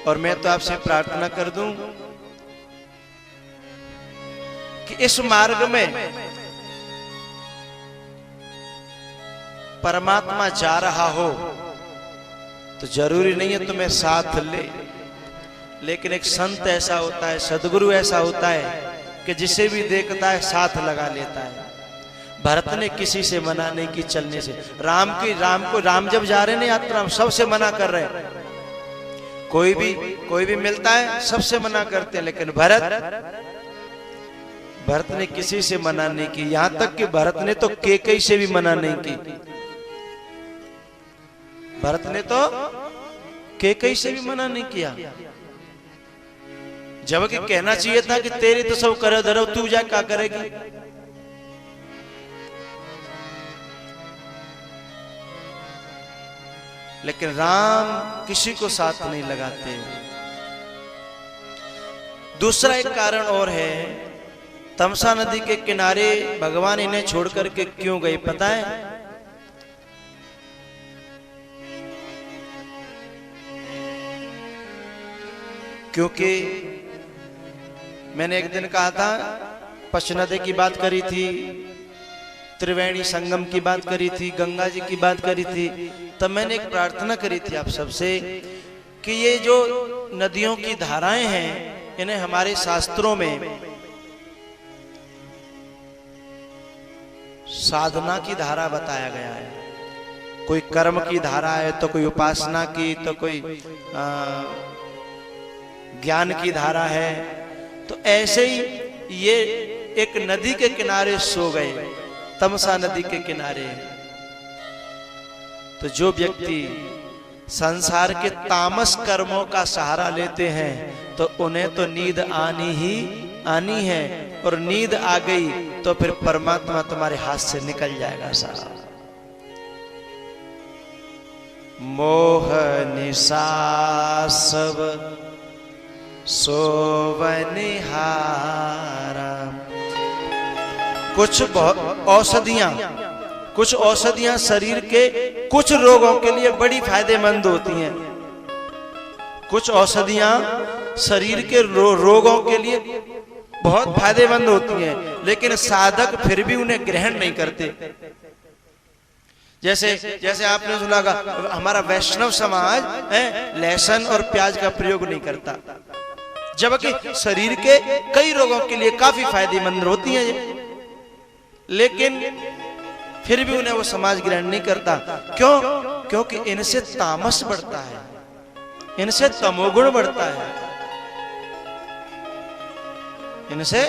Speaker 1: और मैं तो आपसे प्रार्थना कर दूं कि इस मार्ग में परमात्मा जा रहा हो तो जरूरी नहीं है तुम्हें साथ ले, लेकिन एक संत ऐसा होता है, सदगुरु ऐसा होता है कि जिसे भी देखता है साथ लगा लेता है। भरत ने किसी से मना नहीं की चलने से। राम जब जा रहे हैं यात्रा में, सबसे मना कर रहे हैं। कोई भी मिलता है सबसे मना करते हैं, लेकिन भरत ने किसी से मना नहीं की। यहां तक कि भरत ने तो कैकेयी से भी मना नहीं की। भरत ने तो कैकेयी से भी मना नहीं किया, जबकि कहना चाहिए था कि तेरी तो सब करे धरो, तू जा क्या करेगी। लेकिन राम किसी को साथ नहीं लगाते। दूसरा एक कारण और है, तमसा नदी के किनारे भगवान इन्हें छोड़ करके क्यों गए पता है? क्योंकि मैंने एक दिन कहा था, पश्च नदी की बात करी थी, त्रिवेणी संगम की बात करी थी, गंगा जी की बात करी थी। तब मैंने एक प्रार्थना करी थी आप सबसे कि ये जो नदियों की धाराएं हैं, इन्हें हमारे शास्त्रों में साधना की धारा बताया गया है। कोई कर्म की धारा है, तो कोई उपासना की, तो कोई ज्ञान की धारा है। तो ऐसे ही ये एक नदी के किनारे सो गए, तमसा नदी के किनारे। तो जो व्यक्ति संसार के तामस कर्मों का सहारा लेते हैं, तो उन्हें तो नींद आनी ही आनी है, और नींद आ गई तो फिर परमात्मा तुम्हारे हाथ से निकल जाएगा साहब। मोह निशा सब सोवनिहारा। कुछ औषधियां शरीर के कुछ रोगों के लिए बड़ी फायदेमंद होती हैं। कुछ औषधियां शरीर के रोगों के लिए बहुत फायदेमंद होती हैं, लेकिन साधक फिर भी उन्हें ग्रहण नहीं करते। जैसे आपने सुना होगा, हमारा वैष्णव समाज लहसुन और प्याज का प्रयोग नहीं करता, जबकि शरीर के कई रोगों के लिए काफी फायदेमंद होती हैं ये, लेकिन फिर भी उन्हें वो समाज ग्रहण नहीं करता। क्यों? क्योंकि इनसे तामस बढ़ता है, इनसे तमोगुण बढ़ता है, इनसे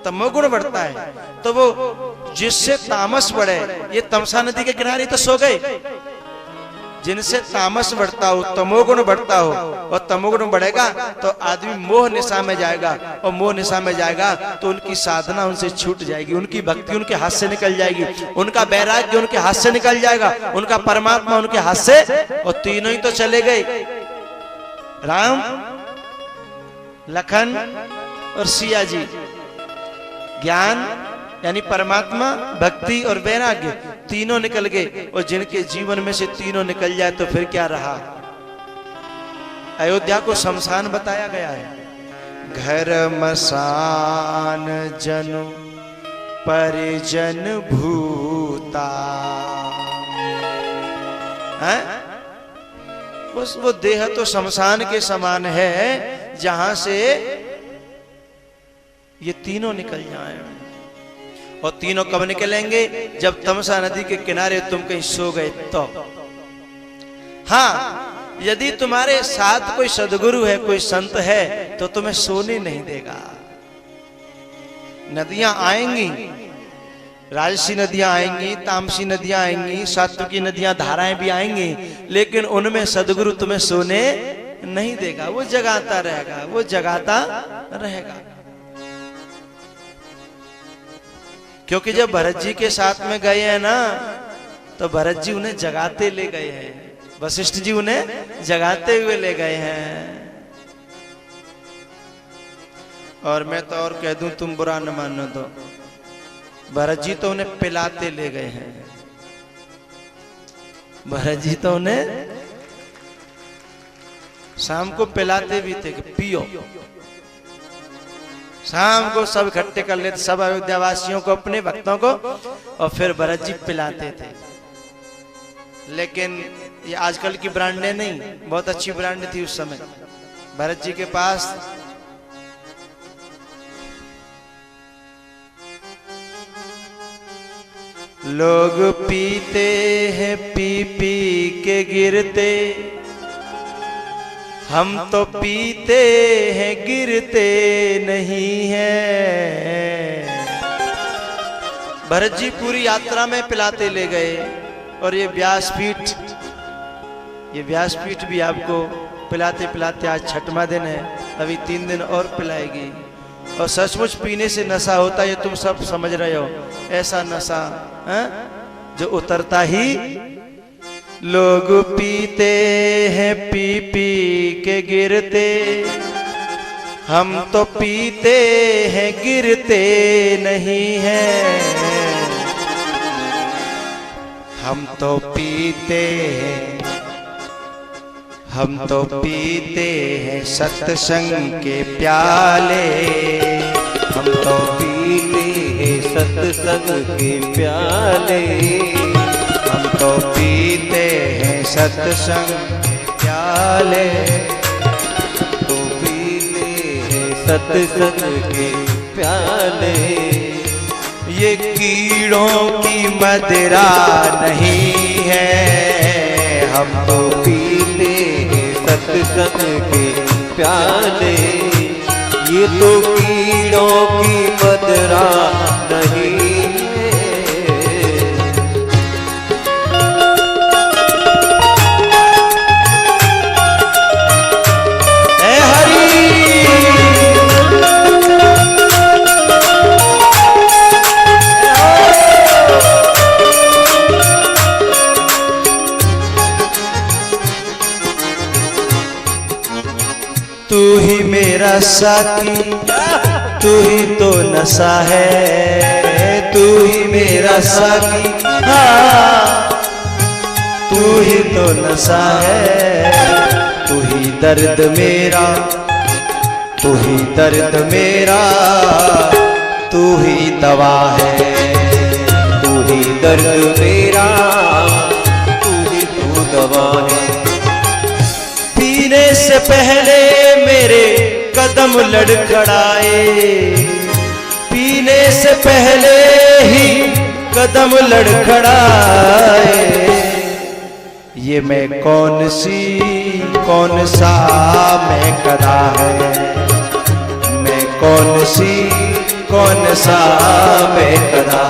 Speaker 1: तमोगुण बढ़ता है। तो वो जिससे तामस बढ़े, ये तमसा नदी के किनारे तो सो गए। जिनसे तामस बढ़ता हो, तमोगुण बढ़ता हो, और तमोगुण बढ़ेगा तो आदमी मोह निशा में जाएगा, और मोह निशा में जाएगा तो उनकी साधना उनसे छूट जाएगी, उनकी भक्ति उनके हाथ से निकल जाएगी, उनका वैराग्य उनके हाथ से निकल जाएगा, उनका परमात्मा उनके हाथ से। और तीनों ही तो चले गए, राम, लखन और सिया जी। ज्ञान यानी परमात्मा, भक्ति और वैराग्य, तीनों निकल गए। और जिनके जीवन में से तीनों निकल जाए तो फिर क्या रहा? अयोध्या को शमशान बताया गया है। घर मसान जनु परिजन भूता। वो देह तो शमशान के समान है, जहां से ये तीनों निकल जाएं। और तीनों कब निकलेंगे? जब तमसा नदी के किनारे तुम कहीं सो गए तो। हाँ, यदि तुम्हारे साथ कोई सदगुरु है, कोई संत है, तो तुम्हें सोने नहीं देगा। नदियां आएंगी, राजसी नदियां आएंगी, तामसी नदियां आएंगी, सात्विकी नदियां, धाराएं भी आएंगी, लेकिन उनमें सदगुरु तुम्हें सोने नहीं देगा। वो जगाता रहेगा, वो जगाता रहेगा। क्योंकि जब भरत जी के साथ में गए हैं ना, तो भरत जी उन्हें जगाते ले गए हैं, वशिष्ठ जी उन्हें जगाते हुए ले गए हैं। और मैं तो और कह दूं, तुम बुरा न मानो तो भरत जी तो उन्हें पिलाते ले गए हैं। भरत जी तो उन्हें शाम को पिलाते भी थे कि पियो। शाम को सब इकट्ठे कर लेते, सब अयोध्यावासियों को, अपने भक्तों को, और फिर भरत जी पिलाते थे। लेकिन ये आजकल की ब्रांडें नहीं, बहुत अच्छी ब्रांड थी उस समय भरत जी के पास। लोग पीते हैं पी पी के गिरते, हम तो पीते हैं गिरते नहीं हैं। भरत जी पूरी यात्रा में पिलाते ले गए। और ये व्यासपीठ भी आपको पिलाते पिलाते आज 6वां दिन है, अभी 3 दिन और पिलाएगी। और सचमुच पीने से नशा होता है, ये तुम सब समझ रहे हो। ऐसा नशा जो उतरता ही। लोग पीते हैं पी पी के गिरते, हम तो पीते हैं गिरते नहीं हैं। हम तो पीते हैं सत्संग के प्याले,
Speaker 2: हम तो पीते हैं सत्संग के प्याले,
Speaker 1: हम तो पीते हैं सत्संग के प्याले,
Speaker 2: तो पीते हैं सत्संग के प्याले।
Speaker 1: ये कीड़ों की मदिरा नहीं है,
Speaker 2: हम तो पीते हैं सत्संग के प्याले। ये तो कीड़ों की मदिरा नहीं
Speaker 1: मेरा साकी, तू ही तो नशा है, तू ही मेरा साकी, हाँ तू ही तो नशा है, तू ही दर्द मेरा, तू ही दर्द मेरा, तू ही दवा है,
Speaker 2: तू ही दर्द मेरा, तू ही तो दवा है।
Speaker 1: पीने से पहले मेरे कदम लड़खड़ाए, पीने से पहले ही कदम लड़खड़ाए, ये मैं कौन सा मैं कदा है, मैं कौन सा मैं कदा।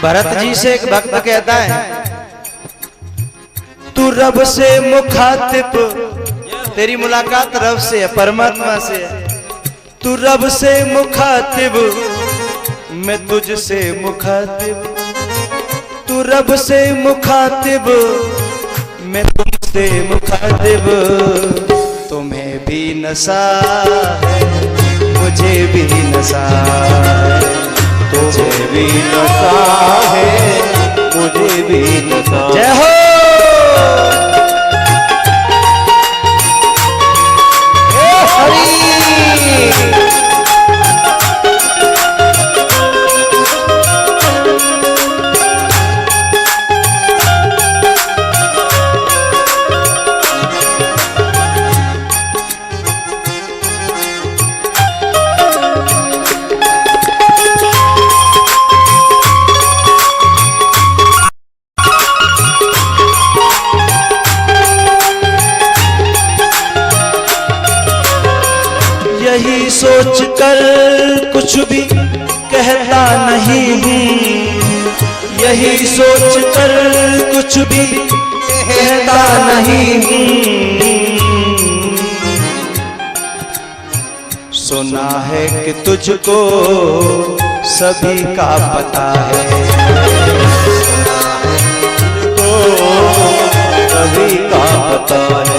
Speaker 1: भरत जी से एक भक्त कहता है, तू रब से मुखातिब, तेरी मुलाकात रब से है, परमात्मा से है। तू रब से मुखातिब, मैं तुझसे मुखातिब, तू रब से मुखातिब, मैं तुमसे मुखातिब। तुम्हें भी नशा है, मुझे भी नशा है,
Speaker 2: तुझे भी नशा है, मुझे भी नशा।
Speaker 1: जय हो। हरि यही सोच कर कुछ भी कहता नहीं हूँ, यही सोच कर कुछ भी कहता नहीं हूँ। सुना है कि तुझको सभी का पता है,
Speaker 2: तो सभी का पता है।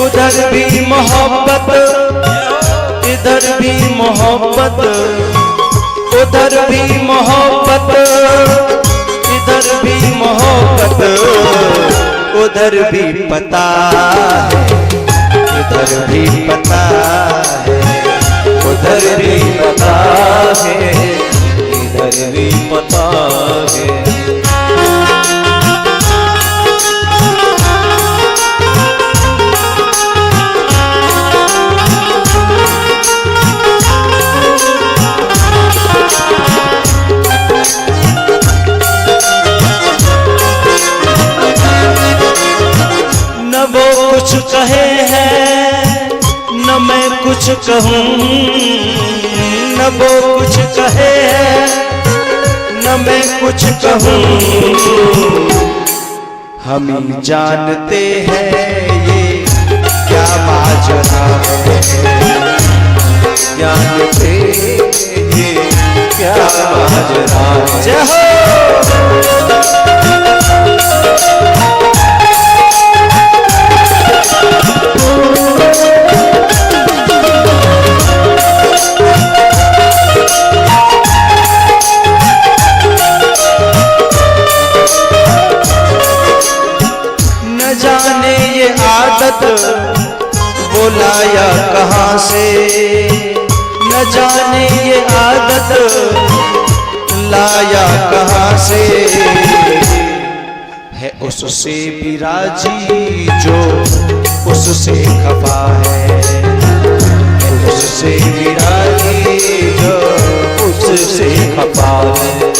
Speaker 1: उधर भी मोहब्बत, इधर भी मोहब्बत, उधर भी मोहब्बत, इधर भी मोहब्बत, उधर भी पता है, इधर भी पता है,
Speaker 2: उधर भी पता है, इधर भी पता है।
Speaker 1: न वो कुछ कहे हैं, न मैं कुछ कहूँ, न वो कुछ कहे हैं, न मैं कुछ कहूँ। हम ही जानते हैं ये क्या माजरा है,
Speaker 2: जानते ये क्या माजरा है।
Speaker 1: जय हो। न जाने ये आदत वो लाया कहाँ से, न जाने ये आदत लाया कहाँ से। है उससे भी राजी जो उससे खफा है उससे भी राजी जो
Speaker 2: उससे खफा है।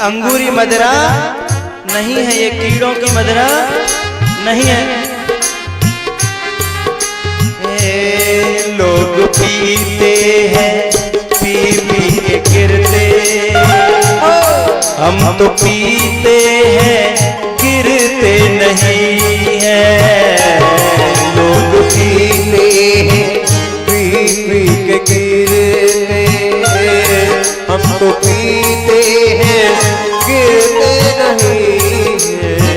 Speaker 1: अंगूरी मदिरा नहीं है, ये कीड़ों की मदिरा नहीं है। लोग पीते हैं पी पी के गिरते, हम तो पीते हैं गिरते नहीं हैं।
Speaker 2: लोग पीते हैं पी पी के गिरते, हम तो पीते हैं गिरते नहीं हैं।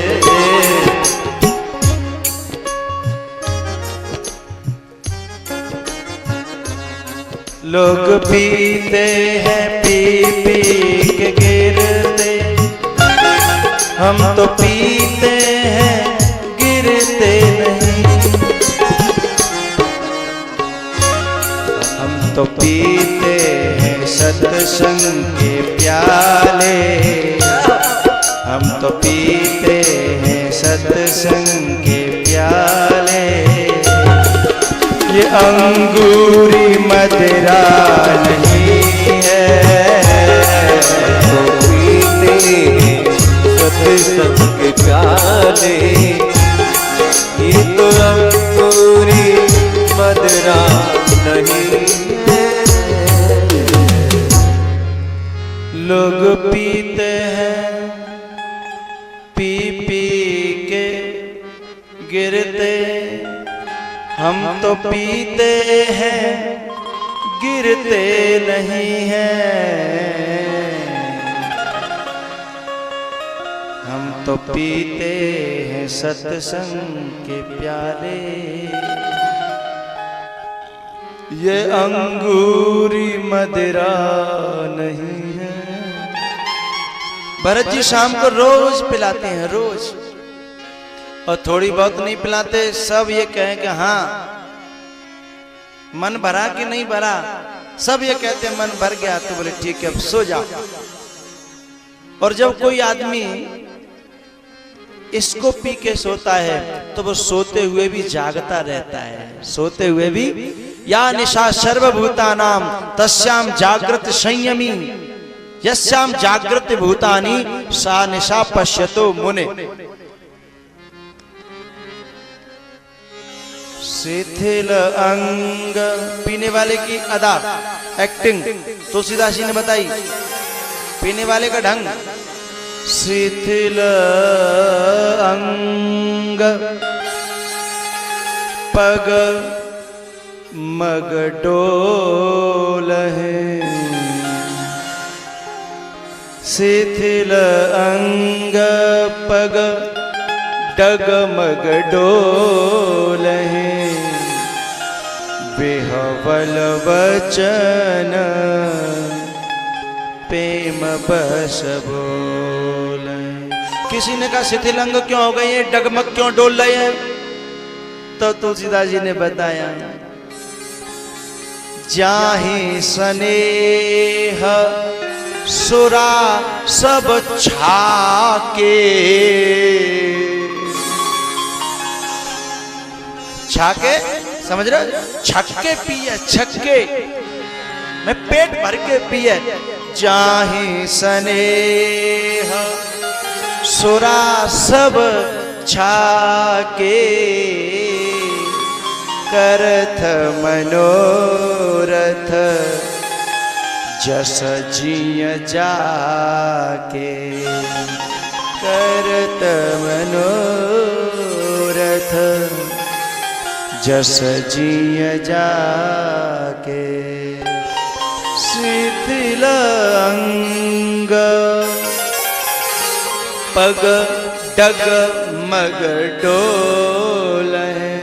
Speaker 1: लोग पीते हैं पी पी के गिरते, हम तो पीते हैं गिरते नहीं। हम तो पीते हैं सत्संग के प्याले, हम तो पीते हैं सत्संग के प्याले। ये अंगूरी मदिरा नहीं है,
Speaker 2: तो पीते हैं सत्संग के प्याले। ये तो अंगूरी मदिरा नहीं है।
Speaker 1: लोग पीते हैं पी पी के गिरते, हम तो पीते हैं गिरते नहीं हैं। हम तो पीते हैं सत्संग के प्याले। ये अंगूरी मदिरा नहीं है। भरत जी शाम को रोज पिलाते हैं, रोज, और थोड़ी बहुत नहीं पिलाते। सब ये कहें कि हाँ मन भरा कि नहीं भरा, सब ये कहते हैं मन भर गया, तो बोले ठीक है अब सो जाओ। और जब कोई आदमी इसको पी के सोता है तो वो सोते हुए भी जागता रहता है, सोते हुए भी। या निशा सर्वभूतानाम तस्याम जागृत संयमी, यस्याम जागृत भूतानि सा निशा पश्यतो मुने। शिथिल अंग, पीने वाले की अदा, एक्टिंग तुलसीदास जी ने बताई, पीने वाले का ढंग। शिथिल अंग पग मग डोलहे, शिथिल अंग पग डगमग डोलहे, बेहवल वचन प्रेम बस बोले। किसी ने कहा शिथिल अंग क्यों हो गए हैं, डगमग क्यों डोल रहे हैं, तो तुलसीदास जी ने बताया जाहि स्नेह सुरा सब छाके, छाके समझ रहे, छक्के पिए, छक्के में पेट भर के पिए। जाहि स्नेह सुरा सब छाके, करथ मनोरथ जस जिय जाके, करत मनोरथ तीरथ जस जिय जाके शिथिल अंग पग डग मग डोलहे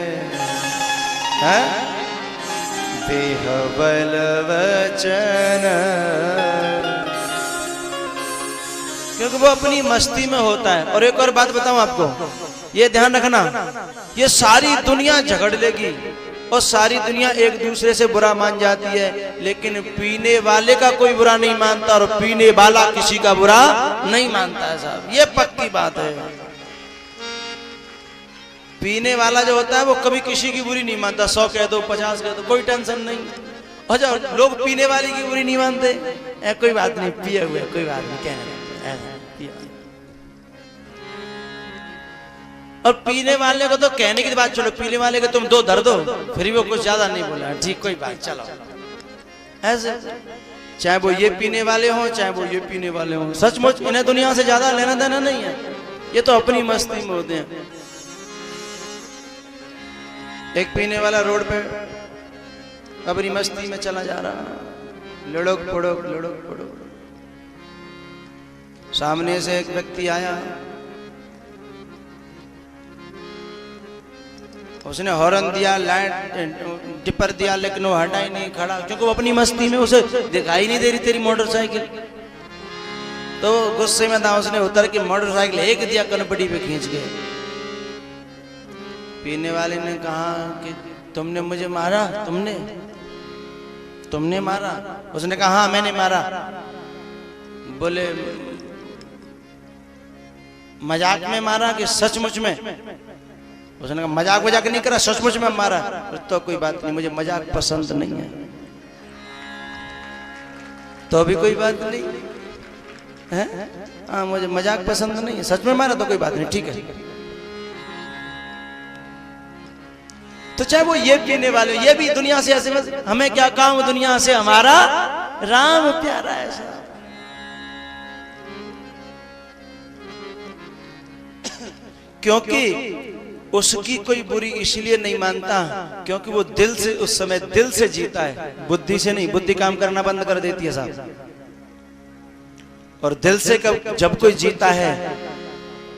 Speaker 1: देह बल वचन, क्योंकि वो अपनी मस्ती में होता है। और एक और बात बताऊं आपको, ये ध्यान रखना, ये सारी दुनिया झगड़ लेगी और सारी दुनिया एक दूसरे से बुरा मान जाती है, लेकिन पीने वाले का कोई बुरा नहीं मानता और पीने वाला किसी का बुरा नहीं मानता है साहब, ये पक्की बात है। पीने वाला जो होता है वो कभी किसी की बुरी नहीं मानता, 100 कह दो 50 कह दो कोई टेंशन नहीं। और जो लोग पीने वाले की बुरी नहीं मानते, कोई बात नहीं, पिए हुए कोई बात नहीं, कहने और पीने वाले को तो कहने की बात छोड़ो, पीने वाले को तुम 2 धर दो फिर भी वो कुछ ज्यादा नहीं बोला, ठीक कोई बात, चलो ऐसे। चाहे वो ये पीने वाले हो चाहे वो ये पीने वाले हो, सचमुच इन्हें दुनिया से ज्यादा लेना देना नहीं है, ये तो अपनी मस्ती में होते हैं। एक पीने वाला रोड पे अपनी मस्ती में चला जा रहा, लुढ़क पुढ़क लुढ़क पुढ़क, सामने से एक व्यक्ति आया, उसने हॉर्न दिया, लाइट टिपर दिया, लेकिन वो हटा ही नहीं, खड़ा, क्योंकि वो अपनी मस्ती में, उसे दिखाई नहीं दे रही तेरी मोटरसाइकिल। तो गुस्से में था, उसने उतर के मोटरसाइकिल एक दिया कनपटी पे खींच के। पीने वाले ने कहा कि तुमने मुझे मारा, तुमने मारा? उसने कहा हाँ मैंने मारा। बोले मजाक में मारा कि सचमुच में? उसने कहा मजाक वजाक नहीं करा, सचमुच में मारा। तो कोई बात नहीं, मुझे मजाक पसंद नहीं है। तो भी कोई बात नहीं है, हाँ मुझे मजाक पसंद नहीं है, सच में मारा तो कोई बात नहीं, ठीक है। तो चाहे वो ये पीने वाले, ये भी दुनिया से ऐसे, हमें क्या काम दुनिया से, हमारा राम प्यारा है साहब। क्योंकि उसकी कोई बुरी इसलिए नहीं मानता क्योंकि वो दिल से, उस समय दिल से जीता है, बुद्धि से नहीं। बुद्धि काम करना बंद कर देती है साहब, और दिल से जब कोई जीता है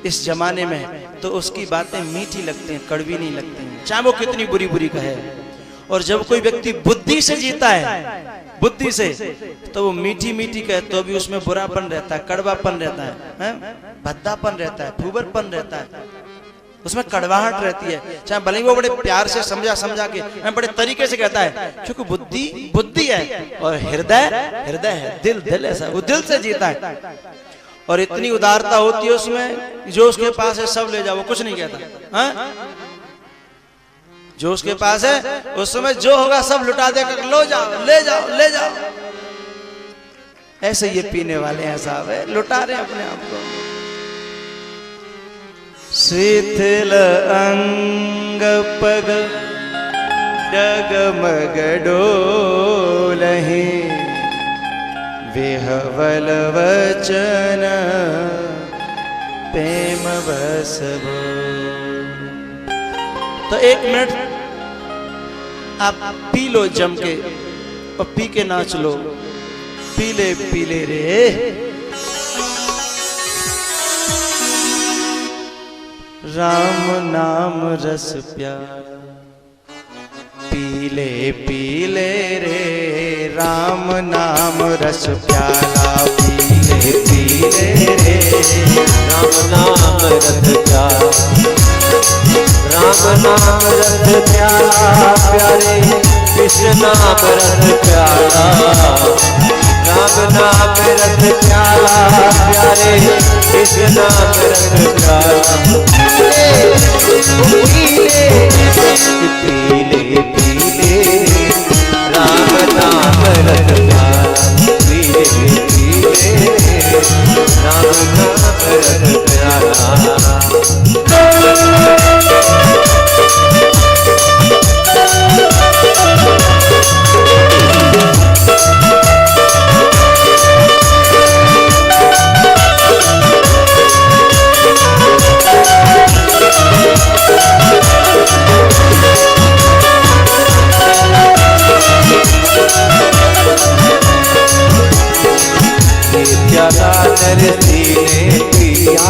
Speaker 1: इस जमाने में, तो उसकी बातें मीठी लगती हैं, कड़वी नहीं लगती हैं, चाहे वो कितनी बुरी बुरी कहे। और जब कोई व्यक्ति बुद्धि से जीता है, बुद्धि से, तो वो मीठी मीठी कहे तो भी उसमें बुरापन रहता है, कड़वापन रहता है, भद्दापन रहता है, फूबरपन रहता है, उसमें कड़वाहट रहती है। चाहे भले वो बड़े प्यार से समझा के बड़े तरीके से कहता है, क्योंकि बुद्धि बुद्धि है और हृदय हृदय है, दिल ऐसा, वो दिल से जीता है। और इतनी उदारता होती है उसमें, जो उसके पास है सब ले जाओ, वो कुछ नहीं कहता। हाँ? जो उसके पास है उस समय जो होगा सब लुटा देकर लो जाओ, ले जाओ, ले जाओ। ऐसे ये पीने वाले हैं साहब, लुटा रहे अपने आप को। शिथिल अंग पग डगमग डोलहि, विहवल वचन प्रेम बस बोल। तो 1 मिनट आप पी लो जम के, और पी के नाच लो, पीले पीले रे राम नाम रस प्यार, पीले पीले रे राम नाम रस प्याला, पीले पीले रे
Speaker 2: राम नाम रस प्याला, राम नाम रस प्याला प्यारे, कृष्ण नाम रस प्याला, राम नाम रस प्याला प्यारे, कृष्ण नाम रस प्याला। पीले पीले राम नाम रस प्याला, पीले पीले राम नाम रस प्याला। नरसी ने पिया,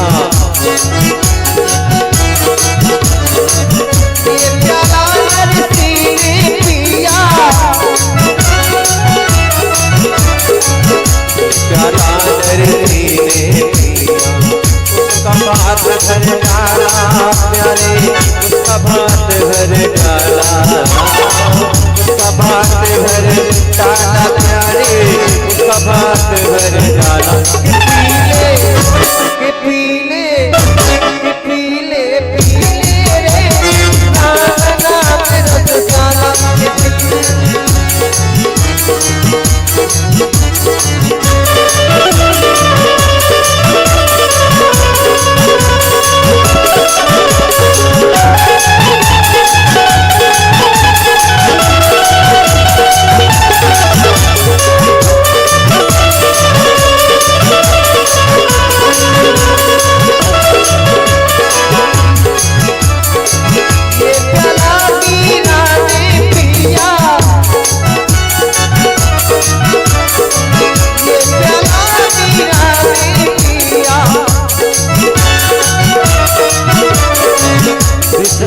Speaker 3: ये प्याला नरसी ने पिया,
Speaker 2: प्याला नरसी ने पिया। उसका भात भर डाला प्यारे, उसका भात भर डाला, उसका भात भर डाला प्यारे, उसका भात भर डाला।
Speaker 3: के पीले के पीले पीले रे नाम नाम रस प्याला, के पीले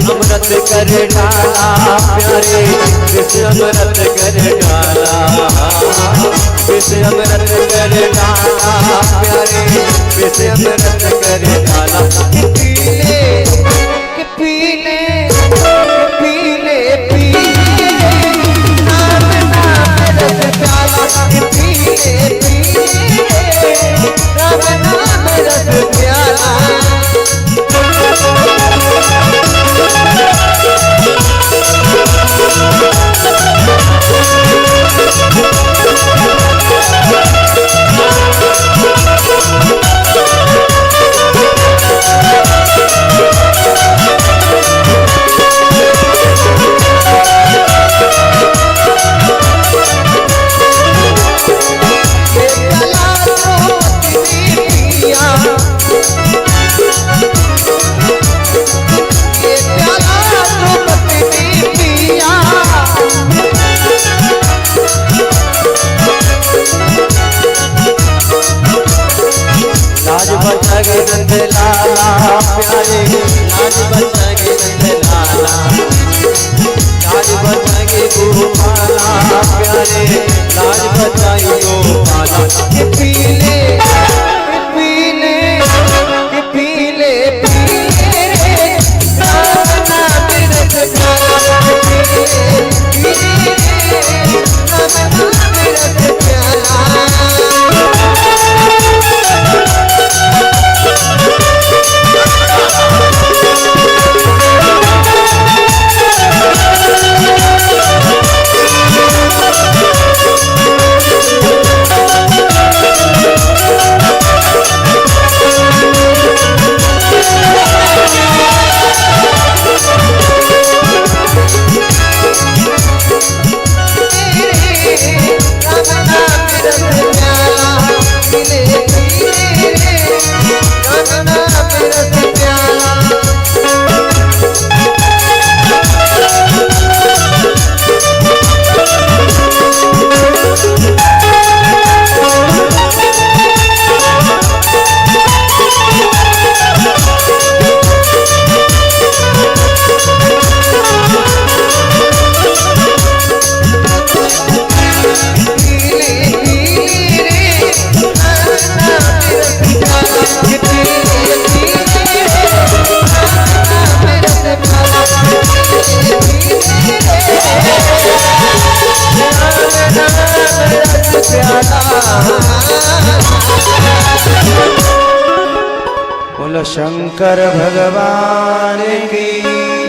Speaker 2: अमृत कर डाला प्यारे, विष अमृत कर डाला, विष अमृत कर डाला प्यारे, विष अमृत कर डाला।
Speaker 3: के पीले के पीले पीले पीले नाम नाम रस प्याला, के पीले पीले नाम नाम रस प्याला।
Speaker 2: लाज बचागे नंद लाला प्यारे, लाज बचागे नंद लाला, लाज बचागे गोपाला प्यारे, लाज बचाई गोपाला।
Speaker 3: के पीले पीले पीले पीले रे नाम नाम रस प्याला, के पीले पीले नाम नाम रस प्याला।
Speaker 1: बोलो शंकर भगवान की।